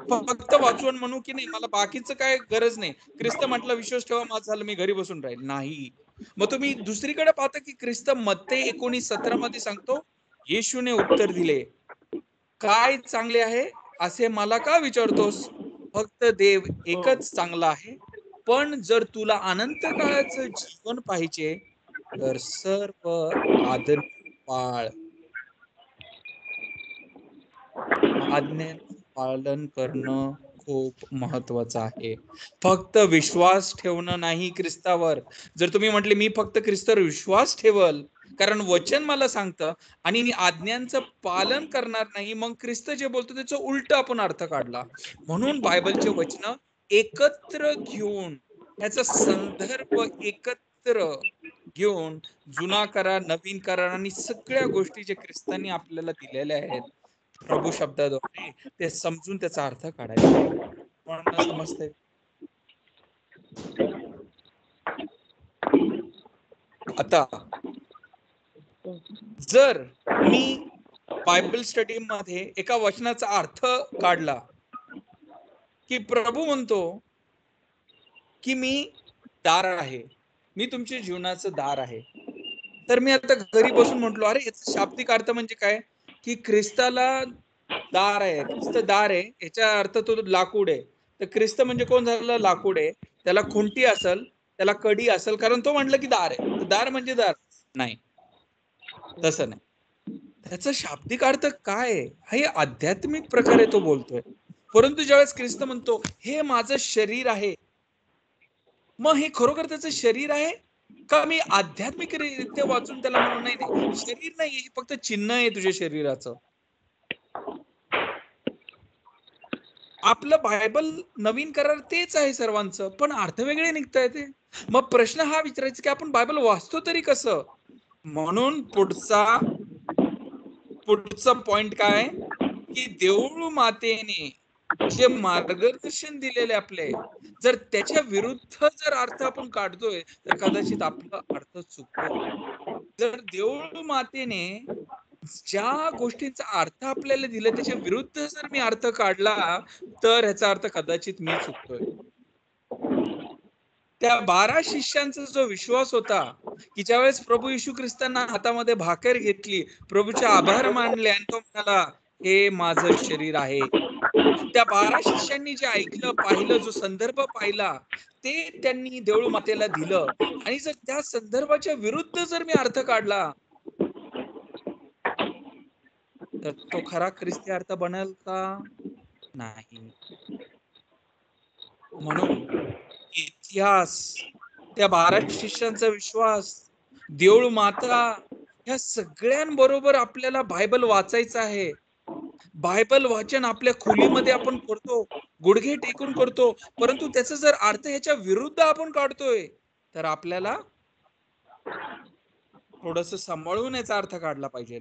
फक्त वाचून म्हणू की नाही मला बाकीचं काय गरज नाही, ख्रिस्त म्हटलं विश्वास ठेवा माझं झालं मी घरी बसून राहील, नाही. मग तुम्ही दुसरीकडे पाहता की ख्रिस्त मत्ते 19:17 मध्ये सांगतो, येशूने उत्तर दिले, काय चांगले आहे असे मला का विचारतोस? फक्त देव एकच चांगला आहे. पण जर तुला अनंत काळाचं जीवन पाहिजे तर सर्व आज्ञा पाळ. आज्ञांचं पालन करणं खूप महत्वाचं आहे. फक्त विश्वास ठेवणं नाही ख्रिस्तावर. जर तुम्ही म्हटले मी फक्त ख्रिस्तावर विश्वास ठेवल कारण वचन मला सांगतं आणि मी आज्ञांचं पालन करणार नाही, मग ख्रिस्त जे बोलतो त्याचा उलट आपण अर्थ काढला. म्हणून बायबलचे वचन एकत्र घेऊन, त्याचा संदर्भ एकत्र घेऊन, जुना करार, नवीन करार आणि सगळ्या गोष्टी जे ख्रिस्तांनी आपल्याला दिलेल्या आहेत प्रभू शब्दाद्वारे, ते समजून त्याचा अर्थ काढायचा आहे. कोणाला समजतंय? आता जर मी बायबल स्टडी मध्ये एका वचनाचा अर्थ काढला की प्रभू म्हणतो की मी दार आहे, मी तुमच्या जीवनाचं दार आहे, तर मी आता घरी बसून म्हटलो अरे याचा शाब्दिक अर्थ म्हणजे काय की ख्रिस्ताला दार आहे, ख्रिस्त दार आहे, याचा अर्थ तो लाकूड आहे. तर ख्रिस्त म्हणजे कोण झालं? लाकूड आहे. त्याला खुंटी असेल, त्याला कडी असेल, कारण तो म्हटलं की दार आहे, तर दार म्हणजे दार नाही, तसं नाही. त्याचा शाब्दिक अर्थ काय आहे? हे आध्यात्मिक प्रकारे तो बोलतोय. परंतु ज्यावेळेस ख्रिस्त म्हणतो हे माझं शरीर आहे, मग हे खरोखर त्याचं शरीर आहे का मी आध्यात्मिकरित्या वाचून त्याला म्हणून नाही नाही शरीर नाही, हे फक्त चिन्ह आहे तुझ्या शरीराचं. आपलं बायबल नवीन करार तेच आहे सर्वांचं, पण अर्थ वेगळे निघताय ते. मग प्रश्न हा विचारायचा की आपण बायबल वाचतो तरी कसं? म्हणून पुढचा पॉइंट काय की देऊळ मातेने जे मार्गदर्शन दिलेले आपले, जर त्याच्या विरुद्ध जर अर्थ आपण काढतोय तर कदाचित आपला अर्थ चुकतोय. जर देऊळ मातेने ज्या गोष्टींचा अर्थ आपल्याला दिला त्याच्या विरुद्ध जर मी अर्थ काढला तर ह्याचा अर्थ कदाचित मी चुकतोय. त्या 12 शिष्यांचा जो विश्वास होता की ज्यावेळेस प्रभू येशू ख्रिस्तांना हातामध्ये भाकर घेतली, प्रभूचे आभार मानले आणि तो म्हणाला हे माझं शरीर आहे. त्या 12 शिष्यांनी जे ऐकलं, पाहिलं, जो संदर्भ पाहिला ते त्यांनी देऊळ मातेला दिलं. आणि जर त्या संदर्भाच्या विरुद्ध जर मी अर्थ काढला तर तो खरा ख्रिस्ती अर्थ बनेल का? नाही. म्हणून इतिहास, त्या 12 शिष्यांचा विश्वास, देऊळ माता, ह्या सगळ्यांबरोबर आपल्याला बायबल वाचायचं आहे. बायबल वाचन आपल्या खोलीमध्ये आपण करतो, गुडघे टेकून करतो, परंतु त्याचा जर अर्थ ह्याच्या विरुद्ध आपण काढतोय तर आपल्याला थोडस सांभाळून याचा अर्थ काढला पाहिजे.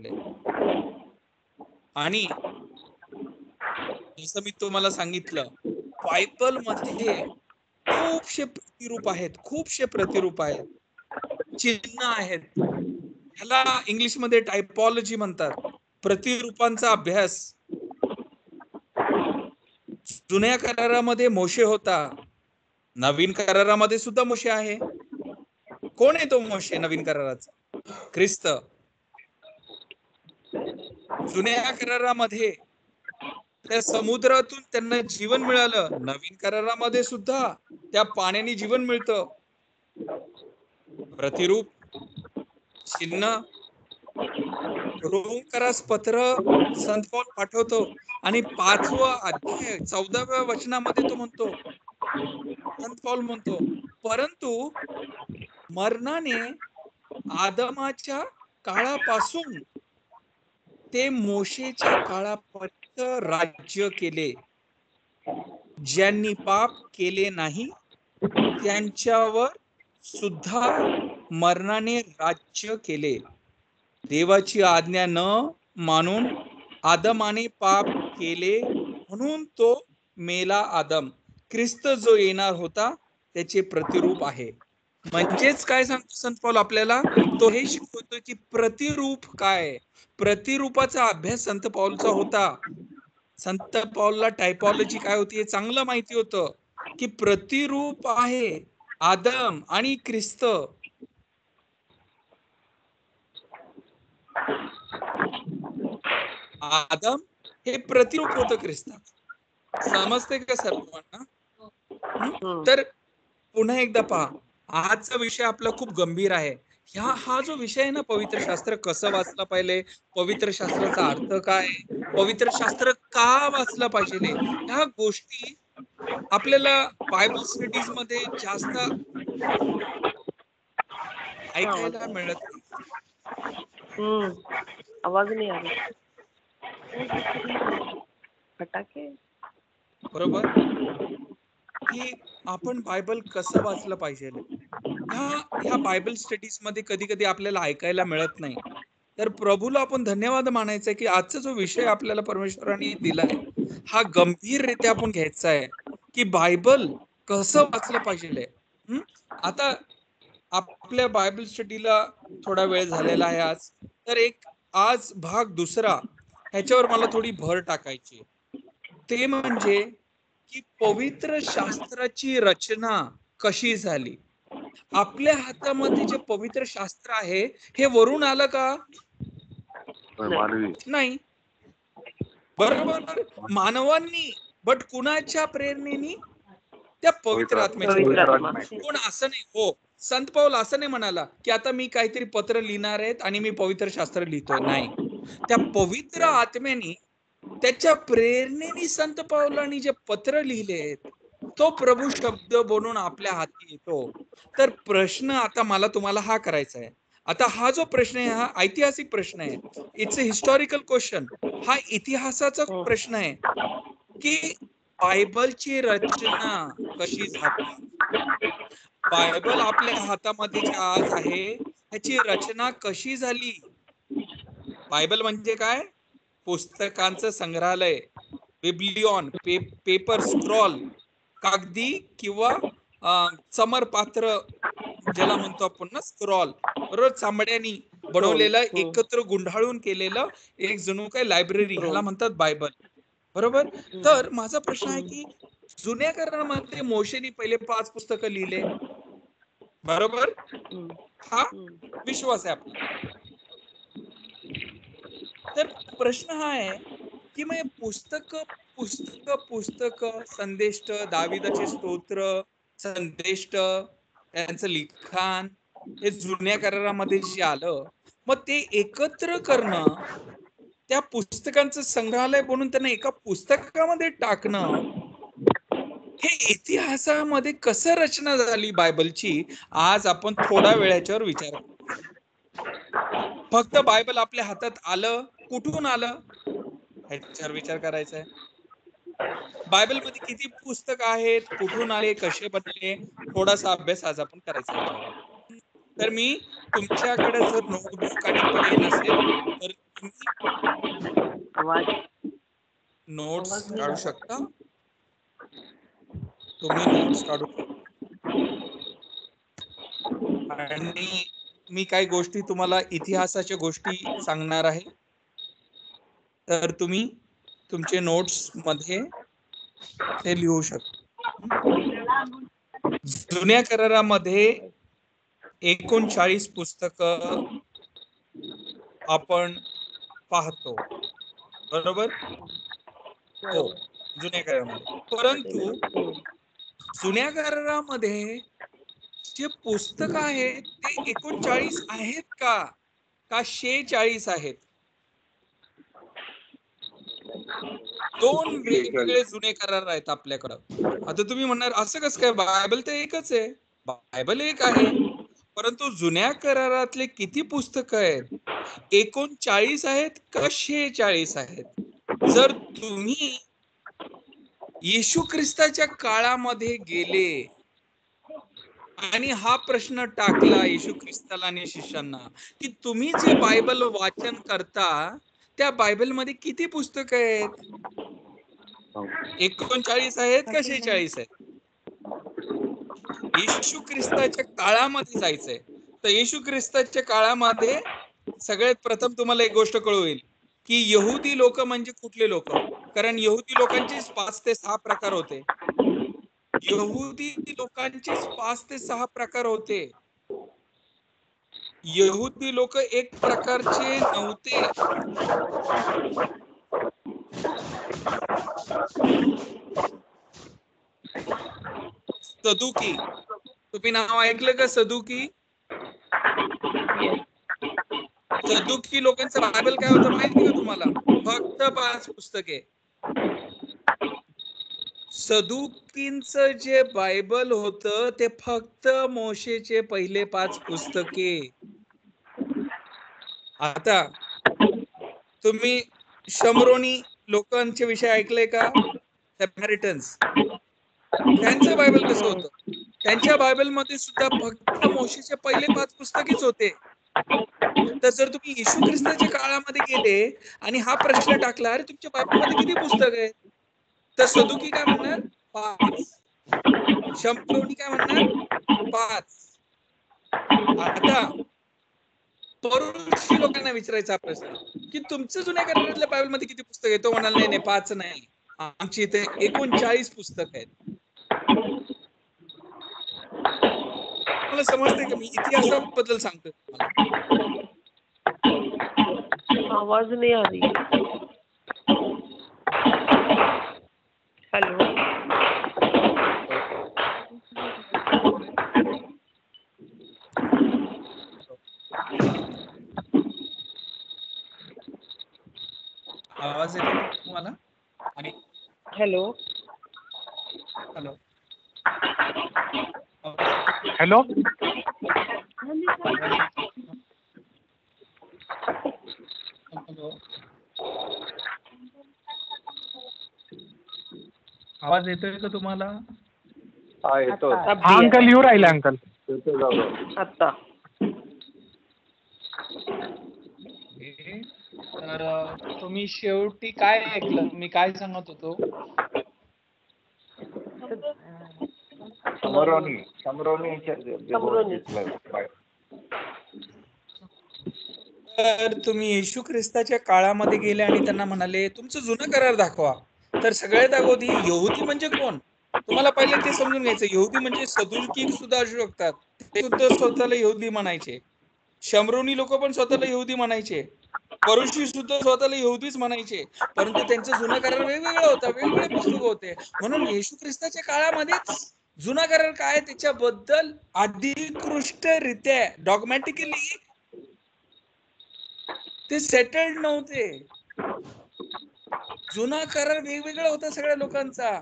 आणि जसं मी तुम्हाला सांगितलं, बायबल मध्ये खूपशे प्रतिरूप आहेत, चिन्ह आहेत. ह्याला इंग्लिश मध्ये टायपॉलॉजी म्हणतात, प्रतिरूपांचा अभ्यास. जुन्या करारामध्ये मोशे होता, नवीन करारामध्ये सुद्धा मोशे आहे. कोण आहे तो मोशे नवीन कराराचा? ख्रिस्त. जुन्या करारामध्ये त्या समुद्रातून त्यांना जीवन मिळालं, नवीन करारामध्ये सुद्धा त्या पाण्याने जीवन मिळतं. प्रतिरूप, चिन्ह. रोमकरास पत्र संत पौल पाठवतो आणि 5वा अध्याय 14व्या वचनामध्ये तो म्हणतो, संत पौल म्हणतो, परंतु मरणाने आदमाच्या काळापासून ते मोशेच्या काळापर्यंत राज्य केले. ज्यांनी पाप केले नाही त्यांच्यावर सुद्धा मरणाने राज्य केले. देवाची आज्ञा न मानून आदमाने पाप केले म्हणून तो मेला. आदम ख्रिस्त जो येणार होता त्याचे प्रतिरूप आहे. म्हणजेच काय सांगतो संत पौल आपल्याला? तो हे शिकवतो की प्रतिरूप काय, प्रतिरूपाचा अभ्यास संत पौलचा होता. संत पौलला टायपॉलॉजी काय होती हे चांगलं माहिती होतं, की प्रतिरूप आहे आदम आणि ख्रिस्त. आदम हे प्रतिरूप होतं ख्रिस्ता. समजते का सर्वांना? तर पुन्हा एकदा पहा, आजचा विषय आपला खूप गंभीर आहे. हा जो विषय आहे ना, पवित्र शास्त्र कसं वाचलं पाहिजे, पवित्र शास्त्राचा अर्थ काय, पवित्र शास्त्र का वाचलं पाहिजे, ह्या गोष्टी आपल्याला बायबल स्टडीज मध्ये जास्त ऐकायला मिळत नाही. आवाज नाही आ रहा. फटाके. बरोबर, की आपण बायबल कसं वाचलं पाहिजे, ह्या बायबल स्टडीज मध्ये कधी कधी आपल्याला ऐकायला मिळत नाही. तर प्रभूला आपण धन्यवाद मानायचा की आजचा जो विषय आपल्याला परमेश्वराने दिलाय हा गंभीररित्या आपण घ्यायचा आहे, की बायबल कसं वाचलं पाहिजे. आता आपल्या बायबल स्टडीला थोडा वेळ झालेला आहे आज, तर आज भाग दुसरा ह्याच्यावर मला थोडी भर टाकायची, ते म्हणजे की पवित्र शास्त्राची रचना कशी झाली. आपल्या हातामध्ये जे पवित्र शास्त्र आहे हे वरून आलं का? नाही. बरोबर, मानवांनी, बट कुणाच्या प्रेरणेने? त्या पवित्र आत्म्याची. कोण असं नाही, हो संत पौल असं नाही म्हणाला की आता मी काहीतरी पत्र लिहिणार आहेत आणि मी पवित्र शास्त्र लिहितोय. नाही, त्या पवित्र आत्म्याने त्याच्या प्रेरणेने संत पौलांनी जे पत्र लिहिले तो प्रभू शब्द बनून आपल्या हाती येतो. तर प्रश्न आता मला तुम्हाला हा करायचा आहे. आता हा जो प्रश्न आहे हा ऐतिहासिक प्रश्न आहे. It's a historical question. हा इतिहासाचा प्रश्न आहे की बायबलची रचना कशी झाली. बायबल आपल्या हातामध्ये जे आज आहे ह्याची रचना कशी झाली. बायबल म्हणजे काय? पुस्तकांचं संग्रहालय, बिब्लियॉन, पेपर स्क्रॉल, कागदी किंवा समरपात्र ज्याला म्हणतो आपण ना, स्क्रॉल, बरोबर, चांबड्यांनी बनवलेलं एकत्र गुंडाळून केलेलं एक जणू काय लायब्ररी, ह्याला म्हणतात बायबल. बरोबर. तर माझा प्रश्न आहे की जुन्या करारामध्ये मोशेनी पहिले 5 पुस्तकं लिहिले, बरोबर, हा विश्वास आहे आपला. तर प्रश्न हा आहे की मग पुस्तक संदेष्ट, दाविदाचे स्तोत्र, संदेष्ट, त्यांचं लिखाण हे जुन्या करारामध्ये जे आलं, मग ते एकत्र करणं, त्या पुस्तकांचं संग्रहालय बनवून त्यांना एका पुस्तकामध्ये टाकणं, हे इतिहासामध्ये कसं रचना झाली बायबलची, आज आपण थोडा वेळाच्यावर विचार करू. फक्त बायबल आपल्या हातात आलं, कुठून आलं ह्याच्यावर विचार करायचा आहे. बायबल मध्ये किती पुस्तक आहेत, कुठून आले, कसे बनले, थोडासा अभ्यास आज आपण करायचा याच्यावर. तर मी तुमच्याकडे जर नोटबुक आणि पेन असेल तर तुम्ही आवाज नोट्स आवाज नाही काढू आला. शकता. तुम्ही नोट्स काढू शकता आणि मी काही गोष्टी तुम्हाला इतिहासाच्या गोष्टी सांगणार आहे. तर तुम्ही तुमचे नोट्स मध्ये ते लिहू शकता. जुन्या करारामध्ये 39 पुस्तकं आपण पाहतो, बरोबर? हो, जुन्या करारामध्ये. परंतु जुन्या करारामध्ये जे पुस्तक आहेत ते 39 आहेत का 46 आहेत? दोन वेगवेगळे जुने करार आहेत आपल्याकडं. आता तुम्ही म्हणणार असं कसं काय, बायबल तर एकच आहे. बायबल एक आहे, परंतु जुन्या करारातले किती पुस्तक आहेत? 39 आहेत का 46 आहेत? जर तुम्ही येशू ख्रिस्ताच्या काळामध्ये गेले आणि हा प्रश्न टाकला येशू ख्रिस्ताला आणि शिष्यांना की तुम्ही जे बायबल वाचन करता त्या बायबल मध्ये किती पुस्तक आहेत? 39 आहेत का 46 आहेत? येशू ख्रिस्ताच्या काळामध्ये जायचंय. तर येशू ख्रिस्ताच्या काळामध्ये सगळ्यात प्रथम तुम्हाला एक गोष्ट कळू येईल की यहुदी लोक म्हणजे कुठले लोक. कारण यहुदी लोकांचे 5 ते 6 प्रकार होते. यहुदी लोकांचे 5 ते 6 प्रकार होते. यहुदी लोक एक प्रकारचे नव्हते. सदुकी, तुम्ही नाव ऐकलं का सदुकी? सदुकी लोकांचं बायबल काय होतं माहिती का तुम्हाला? फक्त 5 पुस्तके. सदुकींचं जे बायबल होतं ते फक्त मोशेचे पहिले 5 पुस्तके. आता तुम्ही शमरोनी लोकांचे विषय ऐकले का? सॅमॅरिटन्स, त्यांचं बायबल कसं होतं? त्यांच्या बायबल मध्ये सुद्धा फक्त मोशेचे पहिले 5 पुस्तकेच होते. तर जर तुम्ही येशू ख्रिस्ताच्या काळामध्ये गेले आणि हा प्रश्न टाकला, अरे तुमच्या बायबल मध्ये किती पुस्तक आहेत? तर सदुकी काय म्हणणार? 5. शमरोनी काय म्हणणार? 5. आता परुषी लोकांना विचारायचा प्रश्न की तुमचं जुन्या करारातल्या बायबल मध्ये किती पुस्तक आहे? तो म्हणाल नाही नाही 5 नाही, आमची इथे 39 पुस्तक आहेत. मला समजतंय का? मी इतिहासाबद्दल सांगतोय तुम्हाला. आवाज नहीं आ रही. हेलो. आवाज येतो तुम्हाला? आणि हेलो. Hello hello. हॅलो, आवाज येतोय का तुम्हाला? हा येतो. हा अंकल येऊ राहिले अंकल. येतो जाऊ. आता. तर तुम्ही शेवटी काय ऐकलं? मी काय सांगत होतो? समरोनी. तर तुम्ही येशू ख्रिस्ताच्या काळामध्ये गेले आणि त्यांना म्हणाले तुमचं जुनं करार दाखवा. तर सगळ्यात अगोदर यहुदी म्हणजे कोण? तुम्हाला पहिले ते समजून घ्यायचं. यहुदी म्हणजे सदुकी सुद्धा असू शकतात. ते सुद्धा स्वतःला यहुदी म्हणायचे. शमरोनी लोक पण स्वतःला यहुदी म्हणायचे. परुषी सुद्धा स्वतःला यहुदीच म्हणायचे. परंतु त्यांचं जुनं करार वेगवेगळं होतं, वेगवेगळे पुस्तक होते. म्हणून येशू ख्रिस्ताच्या काळामध्येच जुना करार काय त्याच्याबद्दल अधिकृष्टरित्या डॉगमॅटिकली ते सेटल्ड नव्हते. जुना करार वेगवेगळा होता सगळ्या लोकांचा.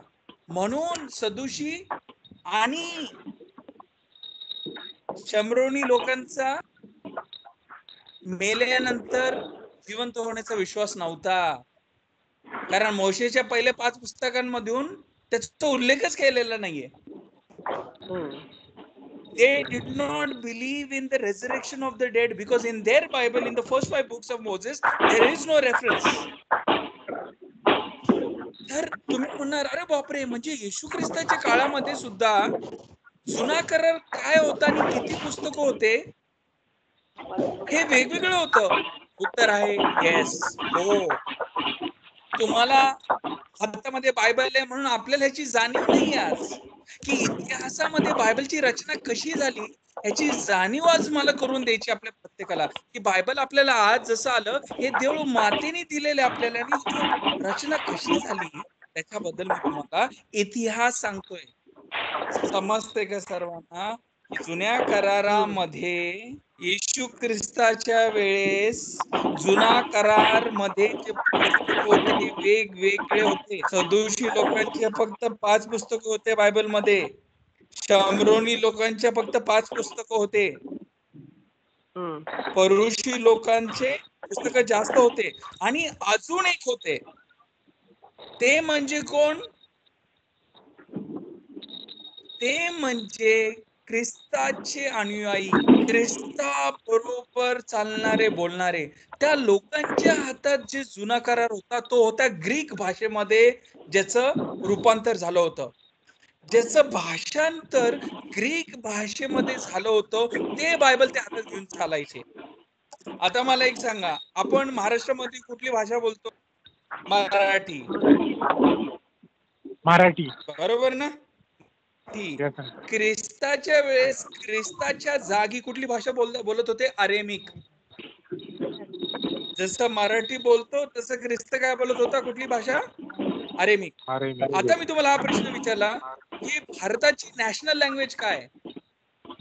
म्हणून सदुशी आणि शमरोनी लोकांचा मेल्यानंतर जिवंत होण्याचा विश्वास नव्हता. कारण मोशेच्या पहिले 5 पुस्तकांमधून त्याचा उल्लेखच केलेला नाहीये. They did not believe in the resurrection of the dead because in their Bible, in the first 5 books of Moses, there is no reference. तर तुम्ही म्हणणार, अरे बापरे, म्हणजे येशू ख्रिस्ताच्या काळामध्ये सुद्धा जुना करार काय होता आणि किती पुस्तकं होते हे वेगवेगळं होतं. उत्तर आहे येस, हो. तुम्हाला हातामध्ये बायबल आहे म्हणून आपल्याला ह्याची जाणीव नाही आज की इतिहासामध्ये बायबलची रचना कशी झाली ह्याची जाणीव आज मला करून द्यायची आपल्या प्रत्येकाला, की बायबल आपल्याला आज जसं आलं हे देव मातेने दिलेले आपल्याला, आणि रचना कशी झाली त्याच्याबद्दल मी तुम्हाला इतिहास सांगतोय. समजते का सर्वांना? जुन्या करारामध्ये येशू ख्रिस्ताच्या वेळेस जुना करार मध्ये जे पुस्तक होते ते वेगवेगळे होते. सदुशी लोकांचे फक्त 5 पुस्तकं होते बायबल मध्ये, शमरोनी लोकांचे फक्त 5 पुस्तकं होते, परुषी लोकांचे पुस्तकं जास्त होते, आणि अजून एक होते ते म्हणजे कोण? ते म्हणजे ख्रिस्ताचे अनुयायी, ख्रिस्ता बरोबर चालणारे बोलणारे. त्या लोकांच्या हातात जे जुना करार होता तो होता ग्रीक भाषेमध्ये, ज्याचं रूपांतर झालं होतं, ज्याचं भाषांतर ग्रीक भाषेमध्ये झालं होतं, ते बायबल त्या हातात घेऊन चालायचे. आता मला एक सांगा, आपण महाराष्ट्रामध्ये कुठली भाषा बोलतो? मराठी. मराठी. बरोबर ना? ख्रिस्ताच्या वेळेस ख्रिस्ताच्या जागी कुठली भाषा बोलत होते? अरेमिक. जसं मराठी बोलतो तसं ख्रिस्त काय बोलत होता? कुठली भाषा? अरेमिक. आता मी तुम्हाला हा प्रश्न विचारला की भारताची नॅशनल लँग्वेज काय,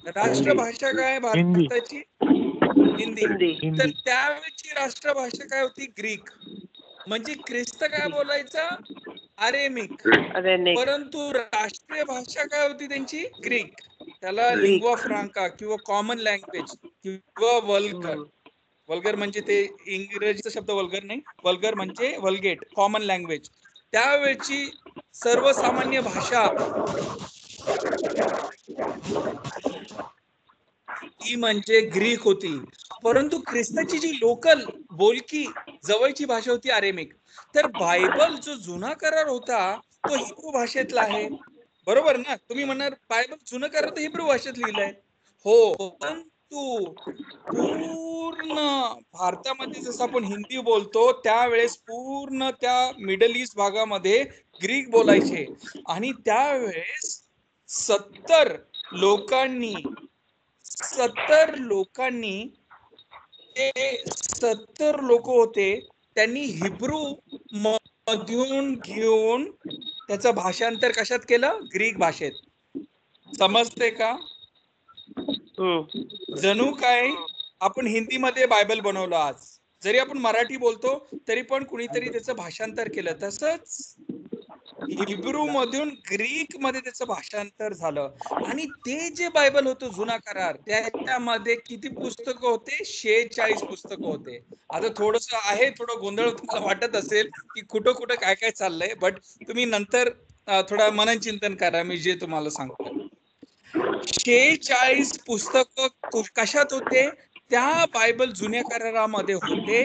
राष्ट्रभाषा काय भारताची? हिंदी. तर त्यावेळची राष्ट्रभाषा काय होती? ग्रीक. म्हणजे ख्रिस्त काय बोलायचा? अरेमिक. परंतु राष्ट्रीय भाषा काय होती त्यांची? ग्रीक. त्याला लिंग्वा फ्रांका किंवा कॉमन लँग्वेज किंवा वल्गर. वल्गर म्हणजे ते इंग्रजीचा शब्द वल्गर नाही, वल्गर म्हणजे वल्गेट, कॉमन लँग्वेज. त्यावेळची सर्वसामान्य भाषा ती म्हणजे ग्रीक होती. परंतु ख्रिस्ताची जी लोकल बोलकी जवळची भाषा होती अरेमिक. तर बायबल जो जुना करार होता तो हिब्रू भाषेतला आहे, बरोबर ना? तुम्ही म्हणणार बायबल जुना करार तर हिब्रू भाषेत लिहिलंय. हो, परंतु पूर्ण भारतामध्ये जसं आपण हिंदी बोलतो त्यावेळेस पूर्ण त्या मिडल ईस्ट भागामध्ये ग्रीक बोलायचे, आणि त्यावेळेस 70 लोकांनी ते 70 लोक होते, त्यांनी हिब्रू मधून घेऊन त्याचं भाषांतर कशात केलं? ग्रीक भाषेत. समजते का? जणू काय आपण हिंदीमध्ये बायबल बनवलं आज, जरी आपण मराठी बोलतो तरी पण कुणीतरी त्याचं भाषांतर केलं. तसंच हिब्रू मधून ग्रीक मध्ये त्याचं भाषांतर झालं, आणि ते जे बायबल होतं जुना करार त्याच्यामध्ये किती पुस्तकं होते? 46 पुस्तकं होते. आता थोडस आहे, थोडं गोंधळ तुम्हाला वाटत असेल की कुठं कुठं काय काय चाललंय, बट तुम्ही नंतर थोडा मनन चिंतन करा मी जे तुम्हाला सांगतोय. 46 पुस्तकं कशात होते? त्या बायबल जुन्या करारामध्ये होते,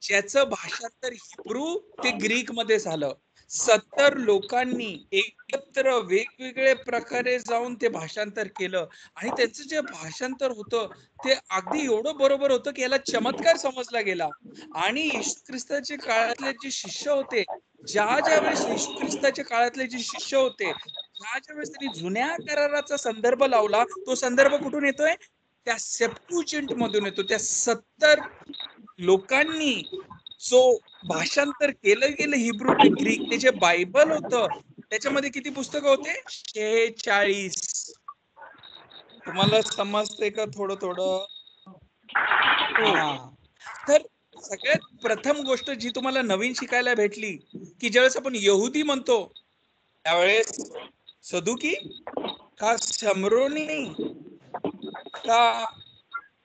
ज्याचं भाषांतर हिब्रू ते ग्रीक मध्ये झालं. 70 लोकांनी एकत्र वेगवेगळे प्रकारे जाऊन ते भाषांतर केलं, आणि त्याचं जे भाषांतर होतं ते अगदी एवढं बरोबर होतं की याला चमत्कार समजला गेला. आणि येशू ख्रिस्ताच्या काळातले जे शिष्य होते, ज्या वेळेस येशू ख्रिस्ताच्या काळातले जे शिष्य होते, ज्या वेळेस त्यांनी जुन्या कराराचा संदर्भ लावला, तो संदर्भ कुठून येतोय? त्या सेप्टुजिंट मधून येतो. त्या 70 लोकांनी जो भाषांतर केलं गेलं हिब्रू ते ग्रीक, ते जे बायबल होतं त्याच्यामध्ये किती पुस्तकं होते? 46. तुम्हाला समजते का थोडं थोडं? तर सगळ्यात प्रथम गोष्ट जी तुम्हाला नवीन शिकायला भेटली की ज्यावेळेस आपण यहुदी म्हणतो त्यावेळेस सदुकी का शमरोनी का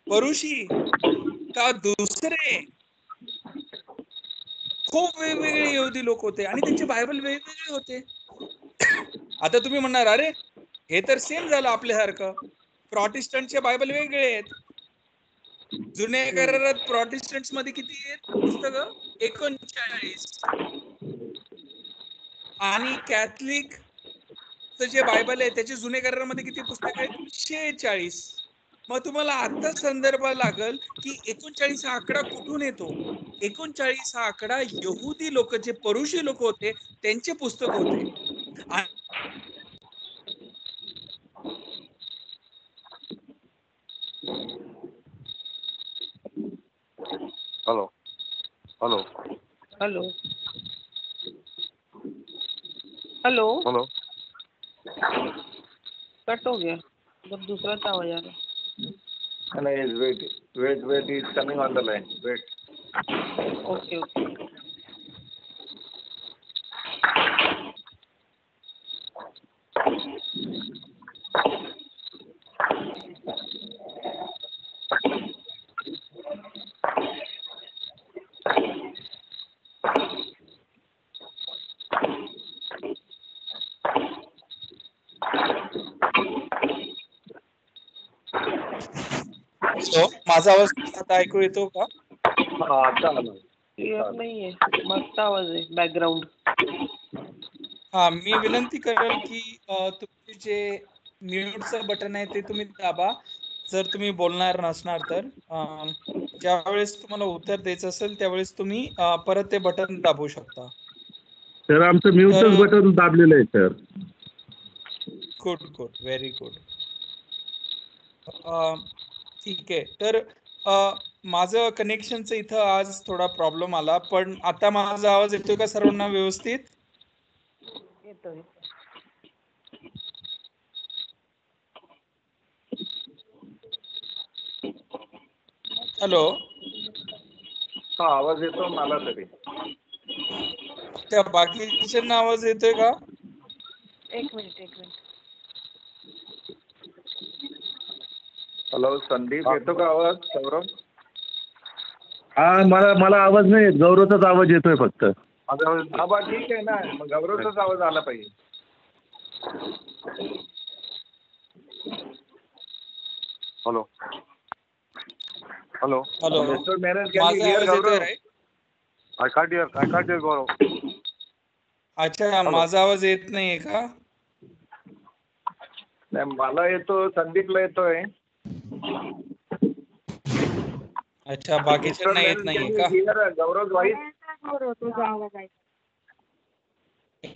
परुषी का दुसरे खूप वेगवेगळे यहुदी लोक होते आणि त्यांचे बायबल वेगवेगळे होते. आता तुम्ही म्हणणार अरे हे तर सेम झालं आपल्यासारखं, प्रोटेस्टंटचे बायबल वेगळे आहेत. जुन्या करारात प्रोटेस्टंट्स मध्ये किती आहेत पुस्तकं? 39. आणि कॅथलिक जे बायबल आहे त्याचे जुन्या करारामध्ये किती पुस्तक आहेत? 46. मग तुम्हाला आता संदर्भ लागल की 39 हा आकडा कुठून येतो? 39 हा आकडा यहुदी लोक जे परुषी लोक होते त्यांचे पुस्तक होते. Hello hello hello hello hello cut हो गया, जब दूसरा था आवाज आ रहा। नाही wait wait wait is coming on the line wait. Okay okay माझा आवाज आता ऐकू येतो का? हा आता आला. क्लियर नहीं है, मस्त आवाज है बैकग्राउंड। हा मी विनंती करेल की तुमचे जे म्यूटचं बटन आहे ते तुम्ही दाबा जर तुम्ही बोलणार नसणार तर. ज्यावेळेस तुम्हाला उत्तर द्यायचं असेल त्यावेळेस तुम्ही परत ते बटन दाबू शकता. सर आमचं म्यूटच बटन दाबलेलं आहे sir. Good good very good. ठीक आहे. तर माझं कनेक्शनचं इथं आज थोडा प्रॉब्लेम आला, पण आता माझा आवाज येतोय का सर्वांना व्यवस्थित? येतोय। हॅलो हा आवाज येतो मला तरी. त्या बाकीच्यांना आवाज येतोय का? एक मिनिट हॅलो संदीप येतो का आवाज? सौरभ हा मला आवाज नाही येत, गौरवचाच आवाज येतोय फक्त. हा बा ठीक आहे ना, मग गौरवचाच आवाज आला पाहिजे. Hello hello hello mister Menon can माझा यू हिअर आवाज येतोय गौरव? राईट? आय कांट हिअर गौरव. अच्छा माझा आवाज येत नाहीये का? नाही मला येतो, संदीपला येतोय. अच्छा मिस्टर बाकीच्यांना येत मेनन नाहीये कॅन यू का? Here Gaurav voice?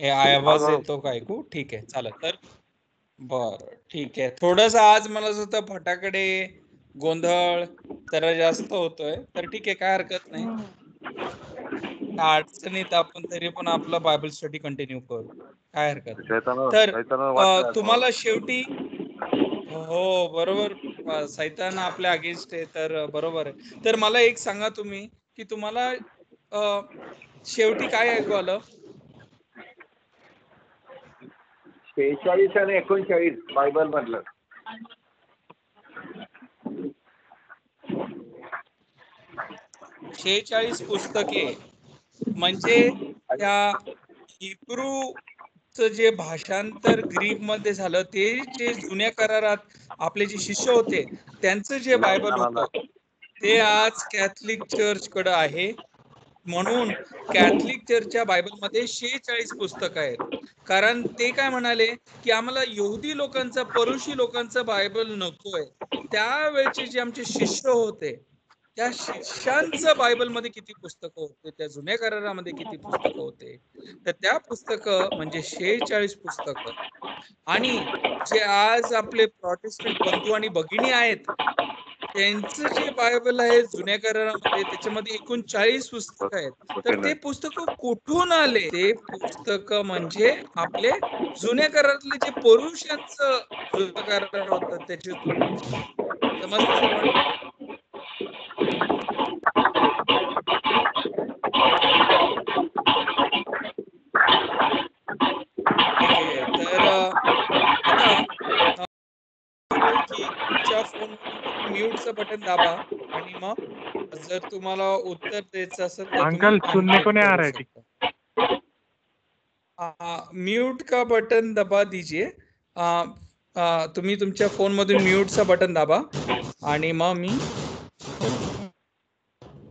हे आवाज येतो का ऐकू? ठीक आहे चालेल. तर बरं ठीक आहे. थोडस आज मला सुद्धा फटाकडे गोंधळ जरा जास्त होतोय, तर ठीक आहे काय हरकत नाही. अडचणीत आपण तरी पण आपला बायबल स्टडी कंटिन्यू करू, काय हरकत नाही. तर तुम्हाला शेवटी हो बरोबर, सैतान आपल्या अगेन्स्ट आहे तर बरोबर आहे. तर मला एक सांगा तुम्ही की तुम्हाला शेवटी काय ऐकू आलं? 46 आणि 39 बायबल मधलं. 46 पुस्तके म्हणजे त्या हिब्रूचं जे भाषांतर ग्रीक मध्ये झालं ते जे जुन्या करारात आपले जे शिष्य होते त्यांचं जे बायबल होतं ते आज कॅथलिक चर्च कडे आहे. म्हणून कॅथलिक चर्चच्या बायबलमध्ये 46 पुस्तकं आहेत. कारण ते काय म्हणाले की आम्हाला यहुदी लोकांचा परुषी लोकांचा बायबल नकोय. त्यावेळचे जे आमचे शिष्य होते त्या शिष्यांचं बायबलमध्ये किती पुस्तकं होते, त्या जुन्या करारामध्ये किती पुस्तकं होते, तर त्या पुस्तकं म्हणजे 46 पुस्तकं. आणि जे आज आपले प्रोटेस्टंट बंधू आणि भगिनी आहेत त्यांचं जे बायबल आहे जुन्या करारामध्ये त्याच्यामध्ये 39 पुस्तकं आहेत. तर ते पुस्तकं कुठून आले? ते पुस्तकं म्हणजे आपले जुन्या करारातले जे पुरुषांचं जुनं करार होतं त्याच्यातून आले. समजलं सर्वांना? ठीक आहे. तर आता करेल की तुमच्या फोनवरून तुम्ही म्यूटचं बटन दाबा आणि मग जर तुम्हाला उत्तर द्यायचं असेल तर अंकल सुनने को नहीं आ रहा है ठीक। म्यूट का बटन दबा दीजिए. तुम्ही तुमच्या फोन मधून म्यूटचा बटन दाबा आणि मग मी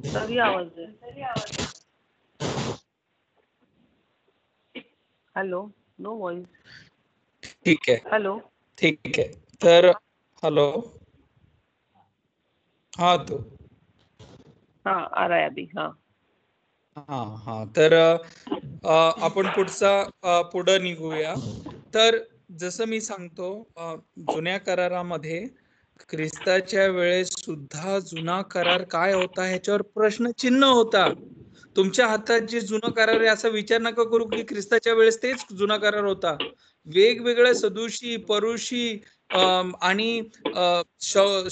तरी आवाज आहे. Hello, no voice. ठीक आहे. हॅलो. ठीक आहे. तर हॅलो. हाँ तो हाँ आ रहा है अभी. हाँ हाँ तर आपण पुढं निघूया. तर जसं मी सांगतो, जुन्या करारामध्ये ख्रिस्ताच्या वेळेस सुद्धा जुना करार काय होता ह्याच्यावर प्रश्नचिन्ह होता. तुमच्या हातात जे जुना करार आहे असा विचार नका करू की ख्रिस्ताच्या वेळेस तेच जुना करार होता. वेगवेगळ्या सदुशी, परुषी आणि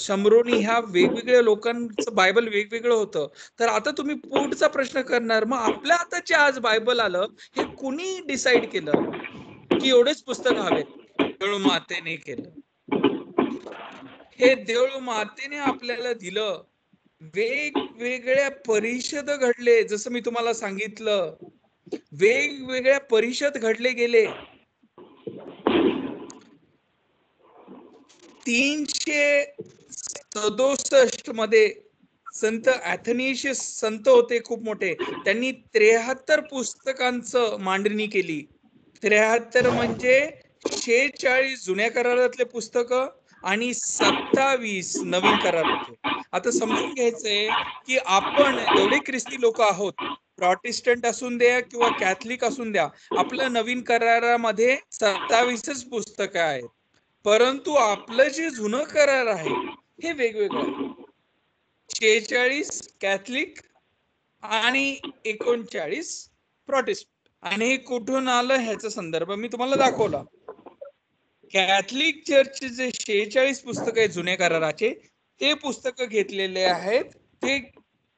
शमरोनी ह्या वेगवेगळ्या लोकांचं बायबल वेगवेगळं होतं. तर आता तुम्ही पुढचा प्रश्न करणार, मग आपल्या हातात जे आज बायबल आलं हे कुणी डिसाईड केलं की एवढेच पुस्तक हवेत? देऊळ मातेने केलं. हे देऊळ मातेने आपल्याला दिलं. वेगवेगळ्या परिषद घडले, जसं मी तुम्हाला सांगितलं, वेगवेगळ्या परिषद घडले गेले. 367 मध्ये संत अथेनिशियस संत होते, खूप मोठे. त्यांनी 73 पुस्तकांचं मांडणी केली. 73 म्हणजे 46 जुन्या करारातले पुस्तकं आणि 27 नवीन करारातले. आता समजून घ्यायचंय की आपण एवढे ख्रिस्ती लोक आहोत, प्रॉटेस्टंट असून द्या किंवा कॅथलिक असून द्या, आपल्या नवीन करारामध्ये 27च पुस्तकं आहेत. परंतु आपलं जे जुनं करार आहे हे वेगवेगळं आहे. 46 कॅथलिक आणि 39 प्रोटेस्टंट. आणि हे कुठून आलं ह्याचा संदर्भ मी तुम्हाला दाखवला. कॅथलिक चर्चचे जे 46 पुस्तक आहेत जुन्या कराराचे, ते पुस्तक घेतलेले आहेत. ते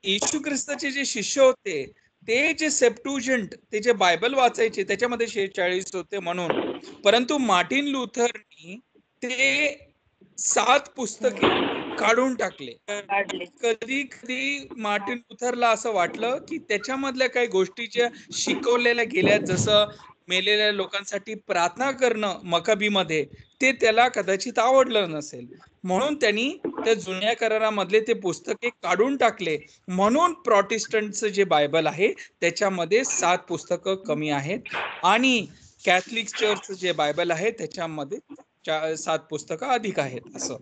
येशू ख्रिस्ताचे जे शिष्य होते ते जे सेप्टुजंट, ते जे बायबल वाचायचे त्याच्यामध्ये 46 होते म्हणून. परंतु मार्टिन लुथरनी ते 7 पुस्तके काढून टाकले. कधी कधी मार्टिन लुथरला असं वाटलं की त्याच्यामधल्या काही गोष्टी ज्या शिकवलेल्या गेल्या, जसं मेलेल्या लोकांसाठी प्रार्थना करणं मकाबीमध्ये, ते त्याला कदाचित आवडलं नसेल, म्हणून त्यांनी त्या जुन्या करारामधले ते पुस्तके काढून टाकले. म्हणून प्रोटेस्टंटचं जे बायबल आहे त्याच्यामध्ये 7 पुस्तकं कमी आहेत आणि कॅथलिक चर्चचं जे बायबल आहे त्याच्यामध्ये 7 पुस्तकं अधिक आहेत. असं.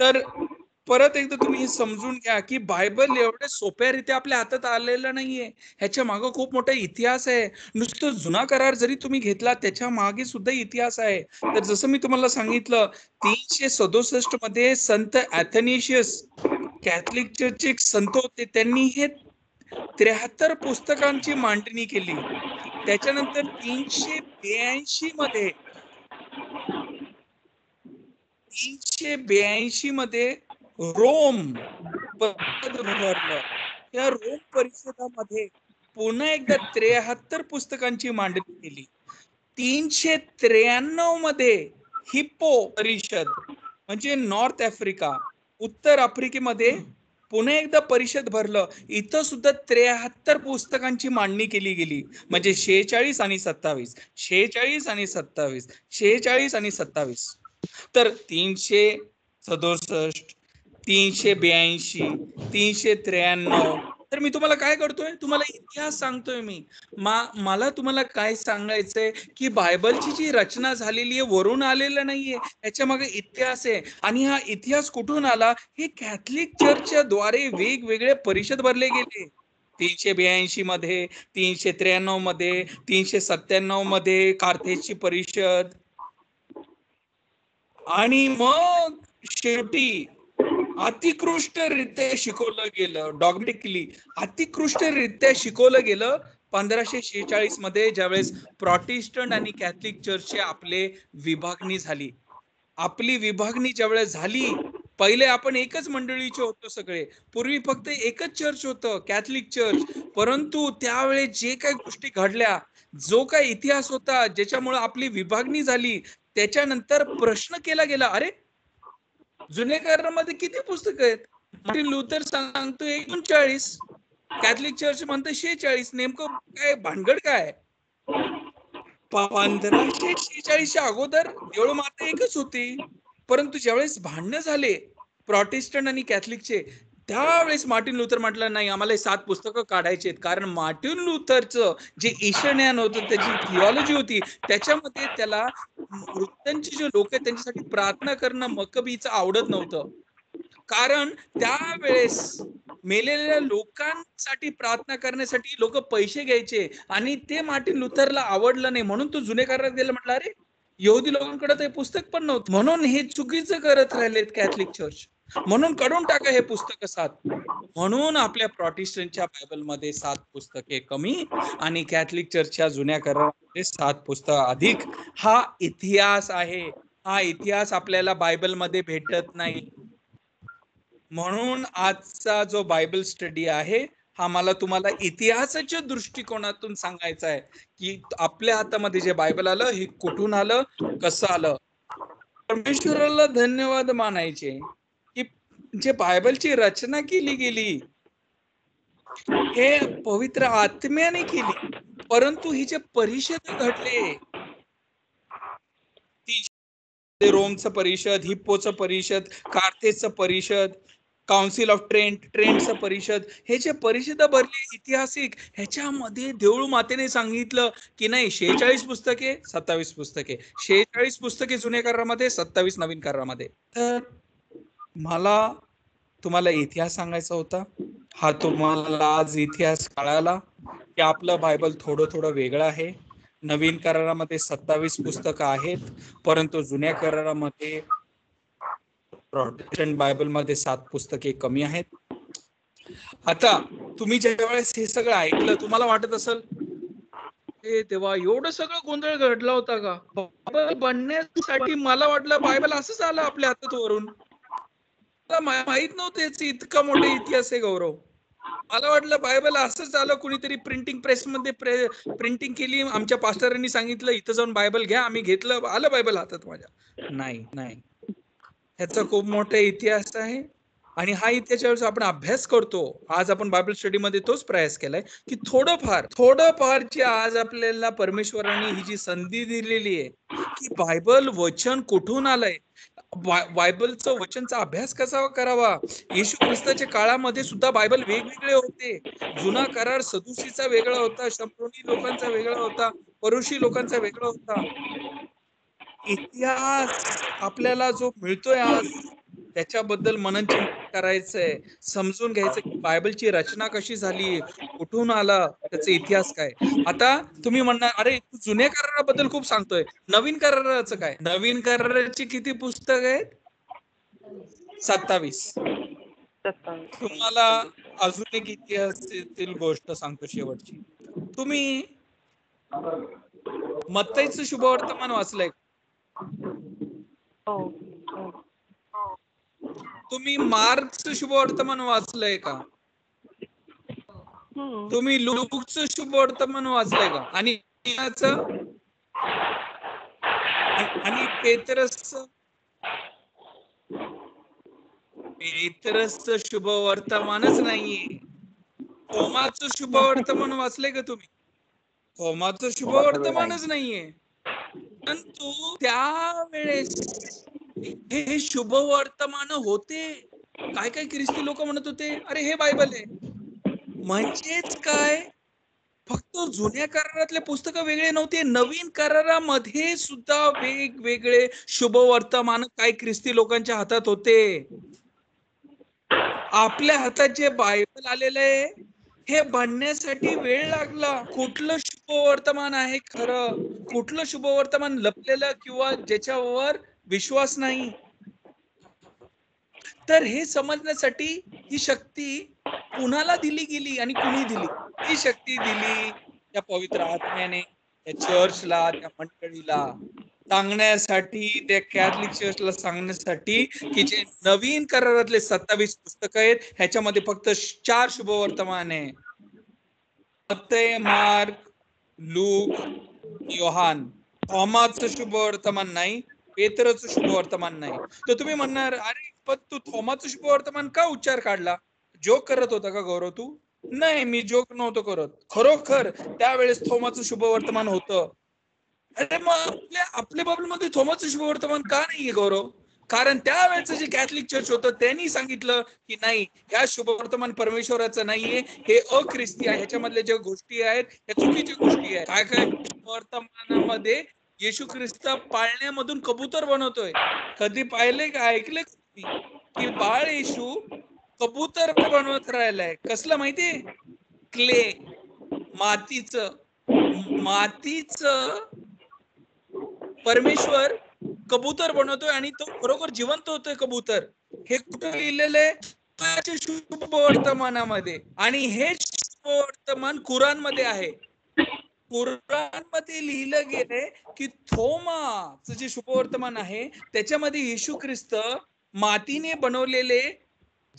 तर परत एकदा तुम्ही हे समजून घ्या की बायबल एवढ्या सोप्यारीत्या आपल्या हातात आलेलं नाहीये. ह्याच्या मागे खूप मोठा इतिहास आहे. नुसतं जुना करार जरी तुम्ही घेतला त्याच्या मागे सुद्धा इतिहास आहे. तर जसं मी तुम्हाला सांगितलं, 367 मध्ये संत अथेनिशियस कॅथलिक चर्चचे एक संत होते, त्यांनी हे 73 पुस्तकांची मांडणी केली. त्याच्यानंतर 382 मध्ये रोम परिषद भरलं. या रोम परिषदामध्ये पुन्हा एकदा 73 पुस्तकांची मांडणी केली. 393 मध्ये हिप्पो परिषद म्हणजे नॉर्थ आफ्रिका, उत्तर आफ्रिकेमध्ये पुन्हा एकदा परिषद भरलं. इथं सुद्धा 73 पुस्तकांची मांडणी केली गेली. म्हणजे 46 आणि 27, 46 आणि 27, 46 आणि 27. तर 367, 382, 393. तर मी तुम्हाला काय करतोय, तुम्हाला इतिहास सांगतोय मी. मला तुम्हाला काय सांगायचंय की बायबलची जी रचना झालेली आहे वरून आलेलं नाहीये, याच्या मागे इतिहास आहे. आणि हा इतिहास कुठून आला? हे कॅथलिक चर्चच्या द्वारे वेगवेगळे परिषद भरले गेले. 382 मध्ये, 393 मध्ये, 397 मध्ये कार्थेजची परिषद, आणि मग शेवटी अतिकृष्टरित्या शिकवलं गेलं, डॉग्मेटिकली अतिकृष्टरित्या शिकवलं गेलं 1546 मध्ये, ज्यावेळेस प्रोटेस्टंट आणि कॅथलिक चर्चची आपले विभागणी झाली. आपली विभागणी ज्यावेळेस झाली, पहिले आपण एकच मंडळीचे होतो सगळे. पूर्वी फक्त एकच चर्च होतं, कॅथलिक चर्च. परंतु त्यावेळेस जे काही गोष्टी घडल्या, जो काही इतिहास होता, ज्याच्यामुळे आपली विभागणी झाली, त्याच्यानंतर प्रश्न केला गेला, अरे जुन्या करारामध्ये किती पुस्तकं आहेत? मार्टिन लुथर सांगतो 39, कॅथलिक चर्च म्हणते 46. नेमकं काय भानगड काय? 1546च्या अगोदर देऊळ माता एकच होती, परंतु ज्यावेळेस भांडणं झाले प्रोटेस्टंट आणि कॅथलिकचे, त्यावेळेस मार्टिन लुथर म्हटलं नाही, आम्हाला 7 पुस्तकं काढायची आहेत. कारण मार्टिन लुथरचं जे ईशज्ञान होतं, त्याची थिओलॉजी होती, त्याच्यामध्ये त्याला मृत्यूंचे जे लोक आहेत त्यांच्यासाठी प्रार्थना करणं मक्कबीचं आवडत नव्हतं. कारण त्यावेळेस मेलेल्या लोकांसाठी प्रार्थना करण्यासाठी लोक पैसे घ्यायचे आणि ते मार्टिन लुथरला आवडलं नाही, म्हणून तो जुने करारात गेला. म्हटलं अरे यहुदी लोकांकडे ते पुस्तक पण नव्हतं, म्हणून हे चुकीचं करत राहिलेत कॅथलिक चर्च, म्हणून काढून टाका हे पुस्तक 7. म्हणून आपल्या प्रोटेस्टंटच्या बायबलमध्ये 7 पुस्तके कमी आणि कॅथलिक चर्चच्या जुन्या करारामध्ये 7 पुस्तक अधिक. हा इतिहास आहे. हा इतिहास आपल्याला बायबलमध्ये भेटत नाही. म्हणून आजचा जो बायबल स्टडी आहे हा मला तुम्हाला इतिहासाच्या दृष्टिकोनातून सांगायचा आहे की आपल्या हातामध्ये जे बायबल आलं हे कुठून आलं, कसं आलं. परमेश्वराला धन्यवाद मानायचे की जे बायबलची रचना केली गेली हे पवित्र आत्म्याने केली, परंतु ही जे परिषद घडले, रोमचं परिषद, हिप्पोचं परिषद, कार्थेजचं परिषद, काउन्सिल ऑफ ट्रेंटचं परिषद, हे जे परिषद भरली ऐतिहासिक, ह्याच्यामध्ये देऊळ मातेने सांगितलं की नाही 46 पुस्तके 27 पुस्तके, 46 पुस्तके जुन्या करारामध्ये, 27 नवीन करारामध्ये. तर मला तुम्हाला इतिहास सांगायचा होता. हा तुम्हाला आज इतिहास कळाला की आपलं बायबल थोडं वेगळं आहे. नवीन करारामध्ये 27 पुस्तकं आहेत, परंतु जुन्या करारामध्ये प्रोटेस्टंट बायबलमध्ये 7 पुस्तके कमी आहेत. आता तुम्ही ज्या वेळेस हे सगळं ऐकलं तुम्हाला वाटत असेल हे तेव्हा एवढं सगळं गोंधळ घडला होता का? बायबल बनण्यासाठी मला वाटलं बायबल असंच आलं आपल्या हातात वरून. मला माहित नव्हतं याचा इतका मोठा इतिहास आहे गौरव. मला वाटलं बायबल असंच आलं, कुणीतरी प्रिंटिंग प्रेस मध्ये प्रिंटिंग केली, आमच्या पास्टरांनी सांगितलं इथं जाऊन बायबल घ्या, आम्ही घेतलं, आलं बायबल हातात माझ्या. नाही, ह्याचा खूप मोठा इतिहास आहे आणि हा इतिहासावर आपण अभ्यास करतो. आज आपण बायबल स्टडी मध्ये तोच प्रयास केलाय की थोडंफार जे आज आपल्याला परमेश्वरांनी ही जी संधी दिलेली आहे की बायबल वचन कुठून आलंय, बायबलचं वचनचा अभ्यास कसा करावा. येशू ख्रिस्ताच्या काळामध्ये सुद्धा बायबल वेगवेगळे होते. जुना करार सदुशीचा वेगळा होता, शम्रोनी लोकांचा वेगळा होता, परुषी लोकांचा वेगळा होता. इतिहास आपल्याला जो मिळतोय आज त्याच्याबद्दल मननचिंतन करायचंय, समजून घ्यायचं की बायबलची रचना कशी झाली, कुठून आला, त्याचा इतिहास काय. आता तुम्ही म्हणणार अरे तू जुन्या कराराबद्दल खूप सांगतोय, नवीन कराराचं काय? नवीन कराराची किती पुस्तक आहेत? 27. 27. तुम्हाला अजून एक इतिहासातील गोष्ट सांगतो शेवटची. तुम्ही मत्तईचं शुभवर्तमान वाचलंय? हो. तुम्ही मार्कचं शुभवर्तमान वाचलंय का? तुम्ही लूकचं शुभवर्तमान वाचलंय का? आणि पेत्रसचं शुभवर्तमानच नाहीये. थोमाचं शुभवर्तमान वाचलंय का तुम्ही? थोमाचं शुभवर्तमानच नाहीये. परंतु त्यावेळेस हे शुभवर्तमान होते. काय ख्रिस्ती लोक म्हणत होते अरे हे बायबल आहे. म्हणजेच काय, फक्त जुन्या करारातले पुस्तकं वेगळे नव्हते, नवीन करारामध्ये सुद्धा वेगवेगळे शुभवर्तमान काय ख्रिस्ती लोकांच्या हातात होते. आपल्या हातात जे बायबल आलेलं आहे हे बनण्यासाठी वेळ लागला. कुठलं शुभवर्तमान आहे खरं, कुठलं शुभवर्तमान लपलेलं किंवा ज्याच्यावर विश्वास नाही, तर हे समजण्यासाठी ही शक्ती कुणाला दिली गेली आणि कुणी दिली? ही शक्ती दिली त्या पवित्र आत्म्याने त्या चर्चला, त्या मंडळीला सांगण्यासाठी, त्या कॅथलिक चर्चला सांगण्यासाठी की जे नवीन करारातले 27 पुस्तक आहेत ह्याच्यामध्ये फक्त 4 शुभवर्तमान आहे. मत्तई, मार्क, लूक, योहान. थोमाचं शुभवर्तमान नाही, पेत्रचं शुभवर्तमान नाही. तर तुम्ही म्हणणार अरे पण तू थोमाचं शुभवर्तमान का उच्चार काढला? जोक करत होता का गौरव तू? नाही, मी जोक नव्हतो करत. खरोखर त्यावेळेस थोमाचं शुभवर्तमान होतं. अरे मग आपल्या बाबलमध्ये थोमाचं शुभवर्तमान का नाहीये गौरव? कारण त्यावेळेचं जे कॅथलिक चर्च होतं त्यांनी सांगितलं की नाही, ह्या शुभवर्तमान परमेश्वराचं नाहीये, हे अख्रिस्ती आहे. ह्याच्यामधल्या ज्या गोष्टी आहेत ह्या चुकीच्या गोष्टी आहेत. काय काय शुभवर्तमानामध्ये येशू ख्रिस्त पाळण्यामधून कबूतर बनवतोय. कधी पाहिलंय का, ऐकलंय का तुम्ही की बाळ येशू कबूतर बनवत राहिलाय? कसलं माहितीये? क्ले, मातीचं. मातीचं परमेश्वर कबूतर बनवतोय आणि तो खरोखर जिवंत होतोय कबूतर. हे कुठं लिहिलेलं आहे? शुभवर्तमानामध्ये. आणि हे शुभवर्तमान कुराणमध्ये आहे. कुराणमध्ये लिहिलं गेलंय की थोमाचं जे शुभवर्तमान आहे त्याच्यामध्ये येशू ख्रिस्त मातीने बनवलेले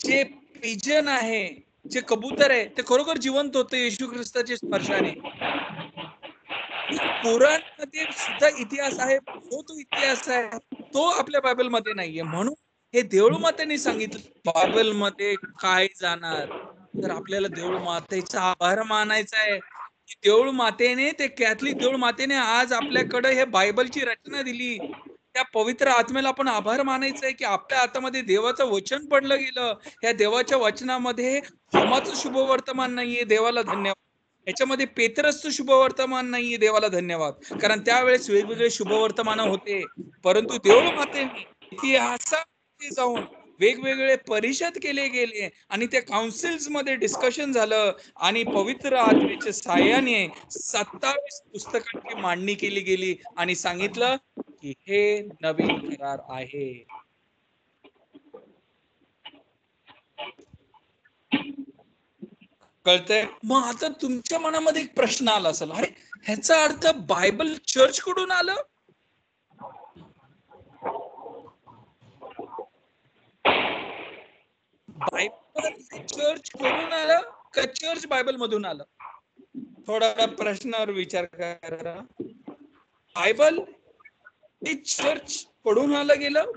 जे पिजन आहे, जे कबूतर आहे, ते खरोखर जिवंत होते येशू ख्रिस्ताच्या स्पर्शाने. कुराणमध्ये सुद्धा इतिहास आहे, तो इतिहास आहे तो आपल्या बायबलमध्ये नाहीये. म्हणून हे देऊळ मातेने सांगितलं बायबलमध्ये काय जाणार. तर आपल्याला देऊळ मातेचा आभार मानायचा आहे. देऊळ मातेने, ते कॅथलिक देऊळ मातेने आज आपल्याकडे हे बायबलची रचना दिली. त्या पवित्र आत्म्याला आपण आभार मानायचा आहे की आपल्या हातामध्ये देवाचं वचन पडलं गेलं. या देवाच्या वचनामध्ये थोमाचं शुभवर्तमान नाहीये, देवाला धन्यवाद. याच्यामध्ये पेत्रसचं शुभवर्तमान नाहीये, देवाला धन्यवाद. कारण त्यावेळेस वेगवेगळे शुभवर्तमान होते, परंतु देऊळ मातेने इतिहासामध्ये जाऊन वेगवेगळे परिषद केले गेले आणि त्या काउन्सिल्स मध्ये डिस्कशन झालं आणि पवित्र आत्म्याच्या साह्याने 27 पुस्तकांची मांडणी केली गेली आणि सांगितलं की हे नवीन करार आहे. कळतंय? मग आता तुमच्या मनामध्ये एक प्रश्न आला असेल, अरे ह्याचा अर्थ बायबल चर्च कडून आलं? बायबल चर्च कडून आलं का चर्च बायबल मधून आलं? थोडा प्रश्नावर विचार करा. बायबल हे चर्च कडून आलं गेलं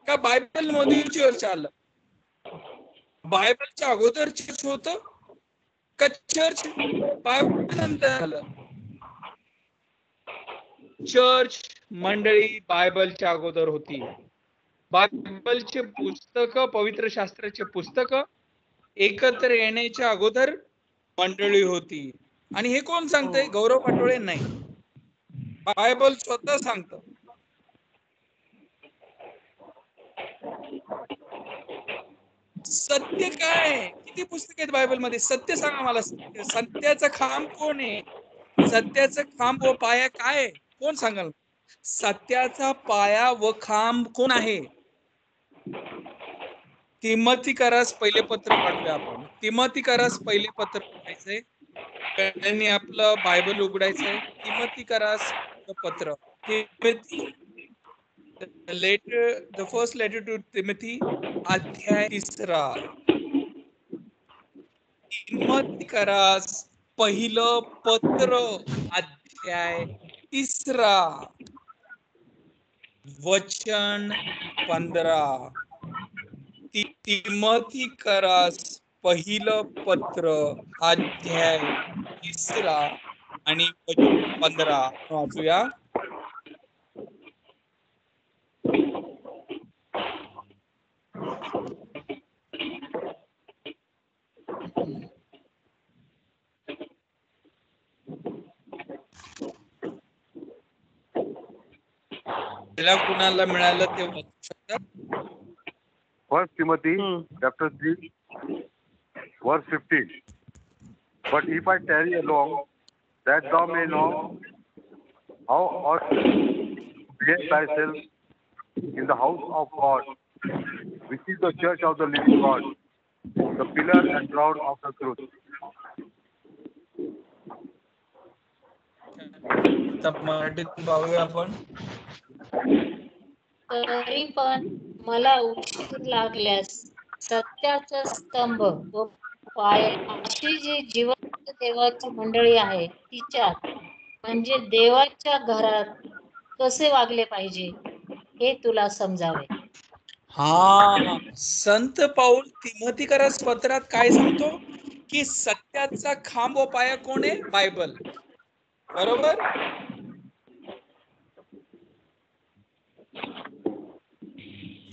का बायबल मधून चर्च आलं? बायबलच्या अगोदर चर्च होतं का चर्च बायबल नंतर आलं? चर्च मंडळी बायबलच्या अगोदर होती. बायबलचे पुस्तक, पवित्र शास्त्राचे पुस्तक एकत्र येण्याच्या अगोदर मंडळी होती. आणि हे कोण सांगतंय? गौरव पाटोळे नाही, बायबल स्वतः सांगतं. सत्य काय? किती पुस्तक आहेत बायबलमध्ये? सत्य सांगा मला. सत्याचा खांब कोण आहे? सत्याचा खांब व पाया काय? कोण सांगाल? सत्याचा पाया व खांब कोण आहे? तिमोथीकरास पहिले पत्र काढूया आपण. तिमोथीकरास पहिले पत्र उघडायचंय. त्यांनी आपलं बायबल उघडायचंय. तिमोथीकरास पत्र. The first letter to Timothy, अध्याय 3. तिमोथीकरास पहिलं पत्र, अध्याय 3, वचन 15. तिमोथीकरास पहिलं पत्र, अध्याय 3 आणि वचन 15 वाचूया. कुणाला मिळालं ते वाचू शकतात. 1 Timothy chapter 3 verse 15. But if I tarry along, that thou may know how ought to behave thyself in the house of God, which is the church of the living God, the pillar and ground of the truth. मराठीत पाहूया आपण. तरी पण मला उशीर लागल्यास सत्याचा स्तंभ व पाया अशी जी जिवंत देवाची मंडळी आहे तिच्यात म्हणजे देवाच्या घरात कसे वागले पाहिजे हे तुला समजावे. हा, संत पाऊल तिमोथीकरास पत्रात काय सांगतो की सत्याचा खांब व पाया कोण आहे? बायबल. बरोबर.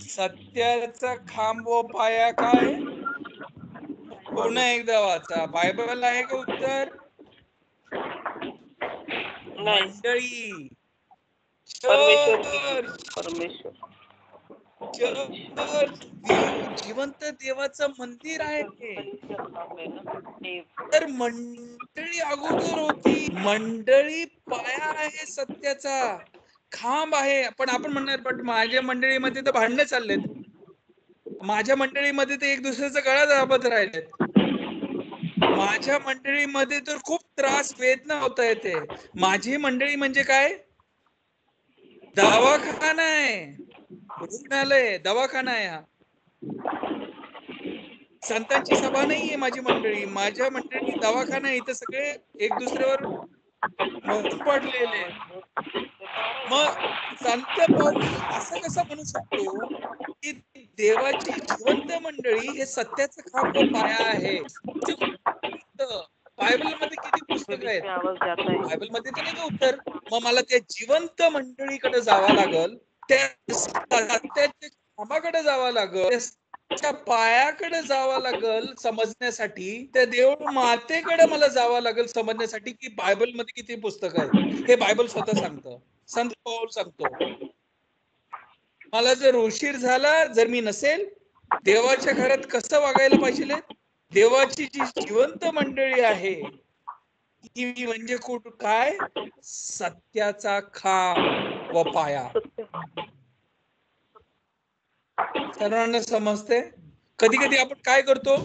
सत्याचा खांब व पाया काय? पुन्हा एकदा वाचा. बायबल आहे का उत्तर? मंडळी, परमेश्वर चर्च, परमेश्वर चर्च जिवंत देवाचं मंदिर आहे ते. देव. तर मंडळी अगोदर होती. मंडळी पाया आहे सत्याचा, खांब आहे. पण आपण म्हणणार पण माझ्या मंडळीमध्ये तर भांडणं चाललेत, माझ्या मंडळीमध्ये तर एक दुसऱ्याचा गळा दाबत राहिलेत, माझ्या मंडळीमध्ये तर खूप त्रास वेदना होत येते. माझी मंडळी म्हणजे काय? दवाखाना आहे, रुग्णालय, दवाखाना आहे. हा संतांची सभा नाहीये माझी मंडळी. माझ्या मंडळी दवाखाना आहे. इथं सगळे एक दुसऱ्यावर मरून पडलेले. मग संत पाऊल असं कसं म्हणू शकतो की देवाची जिवंत मंडळी हे सत्याचं खांब व पाया आहे? बायबल मध्ये किती पुस्तक आहेत? आवाज जाता है. बायबल मध्ये तर नाही का उत्तर. मग मला त्या जिवंत मंडळीकडे जावं लागल, त्या सत्याच्या खांबाकडे जावं लागल, त्या पायाकडे जावं लागल समजण्यासाठी, त्या देव मातेकडे मला जावं लागल समजण्यासाठी की बायबल मध्ये किती पुस्तक आहेत. हे बायबल स्वतः सांगतं, संत पाऊल सांगतो. मला जर उशीर झाला, जर मी नसेल, देवाच्या घरात कसं वागायला पाहिजे? देवाची जी जिवंत मंडळी आहे ती म्हणजे काय? सत्याचा खांब व पाया. सर्वांना समजते? कधी कधी आपण काय करतो,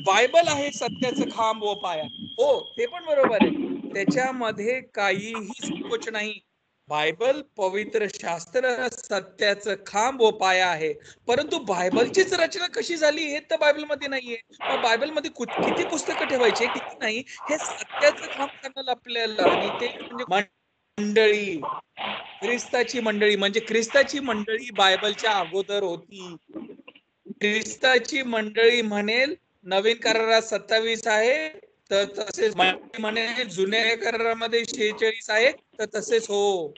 बायबल आहे सत्याचं खांब व पाया. हो, ते पण बरोबर आहे, त्याच्यामध्ये काहीही संकोच नाही. बायबल पवित्र शास्त्र सत्याचं खांब व पाया आहे. परंतु बायबलचीच रचना कशी झाली हे तर बायबल मध्ये नाहीये. मग बायबल मध्ये किती पुस्तकं ठेवायचे, किती नाही, हे सत्याचं खांब सांगाल आपल्याला. आणि ते म्हणजे मंडळी, ख्रिस्ताची मंडळी. म्हणजे ख्रिस्ताची मंडळी बायबलच्या अगोदर होती. ख्रिस्ताची मंडळी म्हणेल नवीन करारात 27 आहे, तर तसेच म्हणे जुन्या करारामध्ये 46 आहे, तर तसेच हो.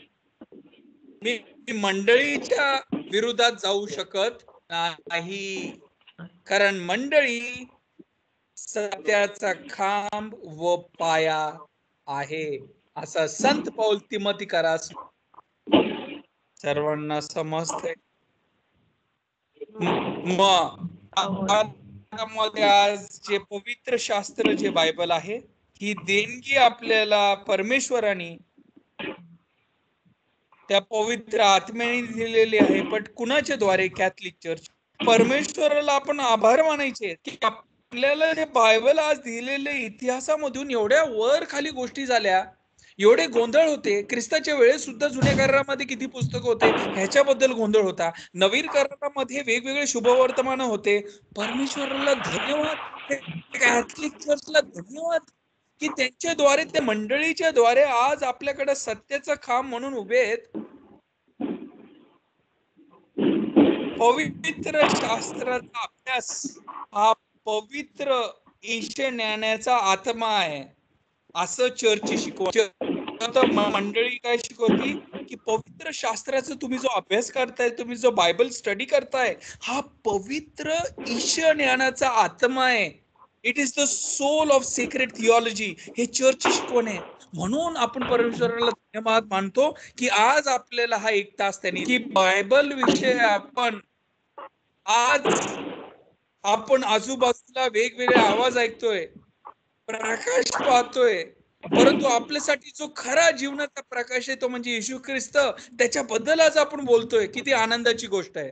मी मंडळीच्या विरोधात जाऊ शकत नाही, कारण मंडळी सत्याचा खांब व पाया आहे, असं संत पाऊल तिमोथीकरास. सर्वांना समजते? मग आज जे पवित्र शास्त्र जे बायबल आहे, ही देणगी आपल्याला परमेश्वराने त्या पवित्र आत्म्याने दिलेली आहे. पण कुणाच्या द्वारे? Catholic church. परमेश्वराला आपण आभार मानायचे की आपल्याला हे बायबल आज दिलेले इतिहासामधून एवढ्या वर खाली गोष्टी झाल्या, एवढे गोंधळ होते. ख्रिस्ताच्या वेळेस सुद्धा जुन्या करारामध्ये किती पुस्तक होते ह्याच्याबद्दल गोंधळ होता. नवीन करारामध्ये वेगवेगळे शुभवर्तमान होते. परमेश्वराला धन्यवाद, कॅथलिक चर्चला धन्यवाद की त्यांच्याद्वारे, त्या मंडळीच्या द्वारे आज आपल्याकडे सत्याचं खांब म्हणून उभे आहेत. पवित्र शास्त्राचा अभ्यास हा पवित्र ईश्वर ज्ञानाचा आत्मा आहे, असं चर्च शिकवते. मंडळी काय शिकवती की पवित्र शास्त्राचा तुम्ही जो अभ्यास करताय, तुम्ही जो बायबल स्टडी करताय, हा पवित्र ईश्वर ज्ञानाचा आत्मा आहे. It is the soul of secret theology. हे चर्च शिकवण आहे. म्हणून आपण परमेश्वराला धन्यवाद मानतो की आज आपल्याला हा 1 तास त्यांनी की बायबल विषय आपण आजूबाजूला वेगवेगळे आवाज ऐकतोय, प्रकाश पाहतोय, परंतु आपल्यासाठी जो खरा जीवनाचा प्रकाश आहे तो म्हणजे येशू ख्रिस्त. त्याच्याबद्दल आज आपण बोलतोय. किती आनंदाची गोष्ट आहे.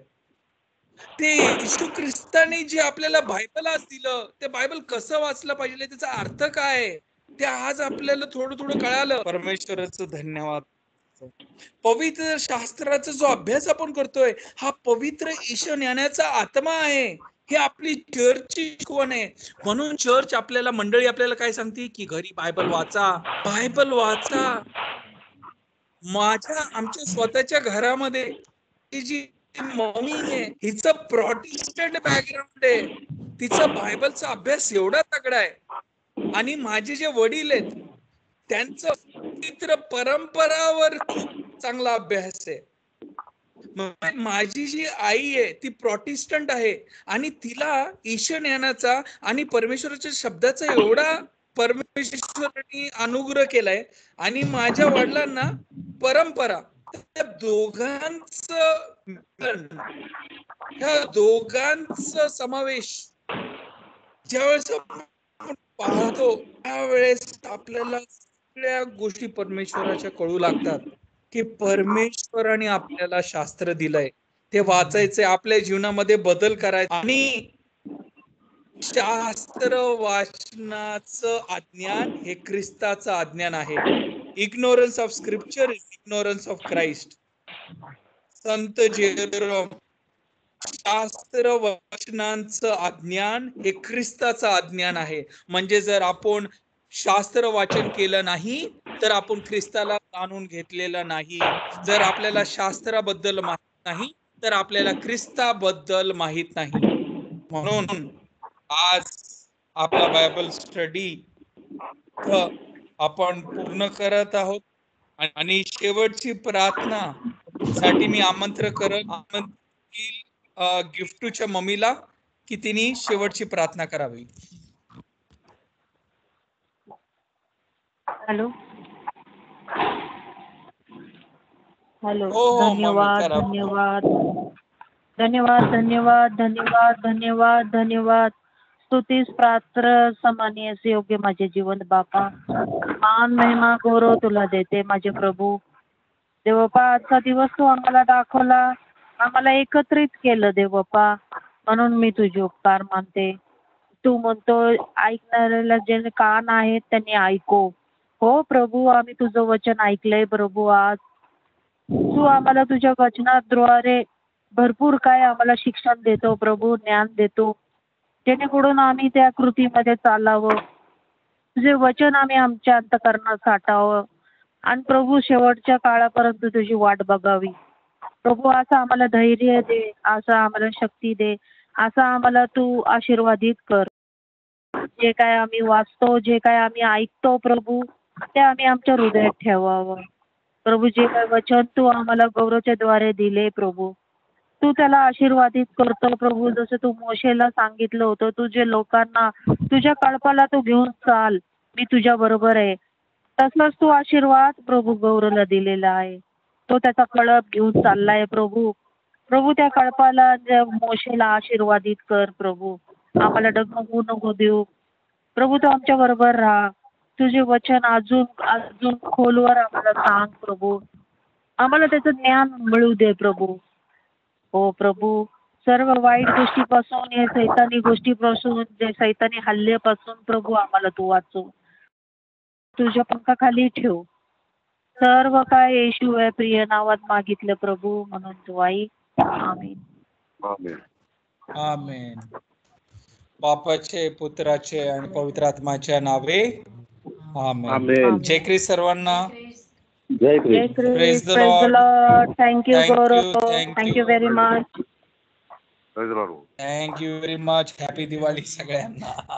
ते येशू ख्रिस्ताने जे आपल्याला बायबल आज दिलं, ते बायबल कसं वाचलं पाहिजे, त्याचा अर्थ काय, ते आज आपल्याला थोडं थोडं कळालं. परमेश्वराचं धन्यवाद. पवित्र शास्त्राचा जो अभ्यास आपण करतोय, हा पवित्र ईश्वर ज्ञानाचा आत्मा आहे. हे आपली चर्चची शिकवण आहे. म्हणून चर्च आपल्याला, मंडळी आपल्याला काय सांगते की घरी बायबल वाचा, बायबल वाचा. आमच्या स्वतःच्या घरामध्ये जी मम्मी आहे, हिचं प्रोटेस्टंट बॅकग्राऊंड आहे, तिचा बायबलचा अभ्यास एवढा तगडा आहे, आणि माझे जे वडील आहेत त्यांचं पवित्र परंपरावर खूप चांगला अभ्यास आहे. माझी जी आई आहे ती प्रोटेस्टंट आहे, आणि तिला ईश्वर ज्ञानाचा आणि परमेश्वराच्या शब्दाचा एवढा परमेश्वराने अनुग्रह केलाय, आणि माझ्या वडिलांना परंपरा. त्या दोघांचं मिलन, ह्या दोघांचा समावेश ज्यावेळेस आपण पाहतो त्यावेळेस आपल्याला सगळ्या गोष्टी परमेश्वराच्या कळू लागतात, की परमेश्वराने आपल्याला शास्त्र दिलंय, ते वाचायचंय, आपल्या जीवनामध्ये बदल करायचा. आणि शास्त्र वाचनाचं अज्ञान हे ख्रिस्ताचं अज्ञान आहे. Ignorance of scripture is ignorance of Christ. Sant Jerome, शास्त्र वाचनांचं अज्ञान हे ख्रिस्ताचं अज्ञान आहे. म्हणजे जर आपण शास्त्र वाचन केलं नाही तर आपण ख्रिस्ताला जाणून घेतलेलं नाही. जर आपल्याला शास्त्राबद्दल माहित नाही तर आपल्याला ख्रिस्ताबद्दल माहित नाही. म्हणून आज आपला बायबल स्टडी आपण पूर्ण करत आहोत, आणि शेवटची प्रार्थना साठी मी आमंत्रण गिफ्टूच्या मम्मीला की तिने शेवटची प्रार्थना करावी. Hello hello. हो हो मम्मी धन्यवाद करा. धन्यवाद धन्यवाद धन्यवाद धन्यवाद धन्यवाद धन्यवाद. स्तुतीस पात्र समानीस योग्य माझे जीवन बापा. मान महिमा गौरव तुला देते माझे प्रभू. देवबापा, आजचा दिवस तू आम्हाला दाखवला, आम्हाला एकत्रित केलं देवबापा, म्हणून मी तुझे उपकार मानते. तू म्हणतो ऐकणाऱ्याला जे कान आहेत त्यांनी ऐको. हो प्रभू, आम्ही तुझं वचन ऐकलंय प्रभू. आज तू आम्हाला तुझ्या वचनाद्वारे भरपूर काय आम्हाला शिक्षण देतो प्रभू, ज्ञान देतो, जेणेकरून आम्ही त्या कृतीमध्ये चालावं. तुझे वचन आम्ही आमच्या अंतःकरणात साठावं, आणि प्रभू शेवटच्या काळापर्यंत तुझी वाट बघावी. प्रभू असं आम्हाला धैर्य दे, असं आम्हाला शक्ती दे, असं आम्हाला तू आशीर्वादित कर. जे काय आम्ही वाचतो, जे काय आम्ही ऐकतो प्रभू, ते आम्ही आमच्या हृदयात ठेवावं. प्रभू, जे काय वचन तू आम्हाला गौरवच्या द्वारे दिले प्रभू, तू त्याला आशीर्वादित करतो प्रभू. जसं तू मोशेला सांगितलं होतं, तुझे लोकांना तुझ्या कळपाला तू घेऊन चाल, मी तुझ्या बरोबर आहे. तसंच तू आशीर्वाद प्रभू गौरवला दिलेला आहे. तो त्याचा कळप घेऊन चाललाय प्रभू. प्रभू, त्या कळपाला मोशेला आशीर्वादित कर प्रभू. आम्हाला डगमगू नको देऊ प्रभू. तू आमच्या बरोबर राहा. तुझे वचन अजून अजून खोलवर आम्हाला सांग प्रभू. आम्हाला त्याचं ज्ञान मिळू दे प्रभू. हो प्रभू, सर्व वाईट गोष्टीपासून, या सैतानी गोष्टीपासून, जे सैतानी हल्ल्यापासून प्रभू आम्हाला तू वाचव. तुझ्या पंखाखाली ठेव. सर्व काय येशू आहे प्रिय नावात मागितलं प्रभू, म्हणून तू ऐक. आमीन. आमेन. आमेन. बापाचे, पुत्राचे आणि पवित्र आत्म्याच्या नावे आमेन. आमेन. जय ख्रिस्त सर्वांना. जय जय ख्रिस्त. Praise Christ. the praise the Lord. Lord. Thank you Thank you, Gaurav. thank thank you you. Very much. Praise the Lord. Thank you very much. Happy Diwali सगळ्यांना.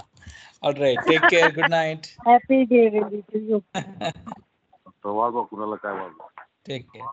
All right, take care. Good night. Happy Diwali to you. तर वाजवा कुणाला काय वाजवा. Take care.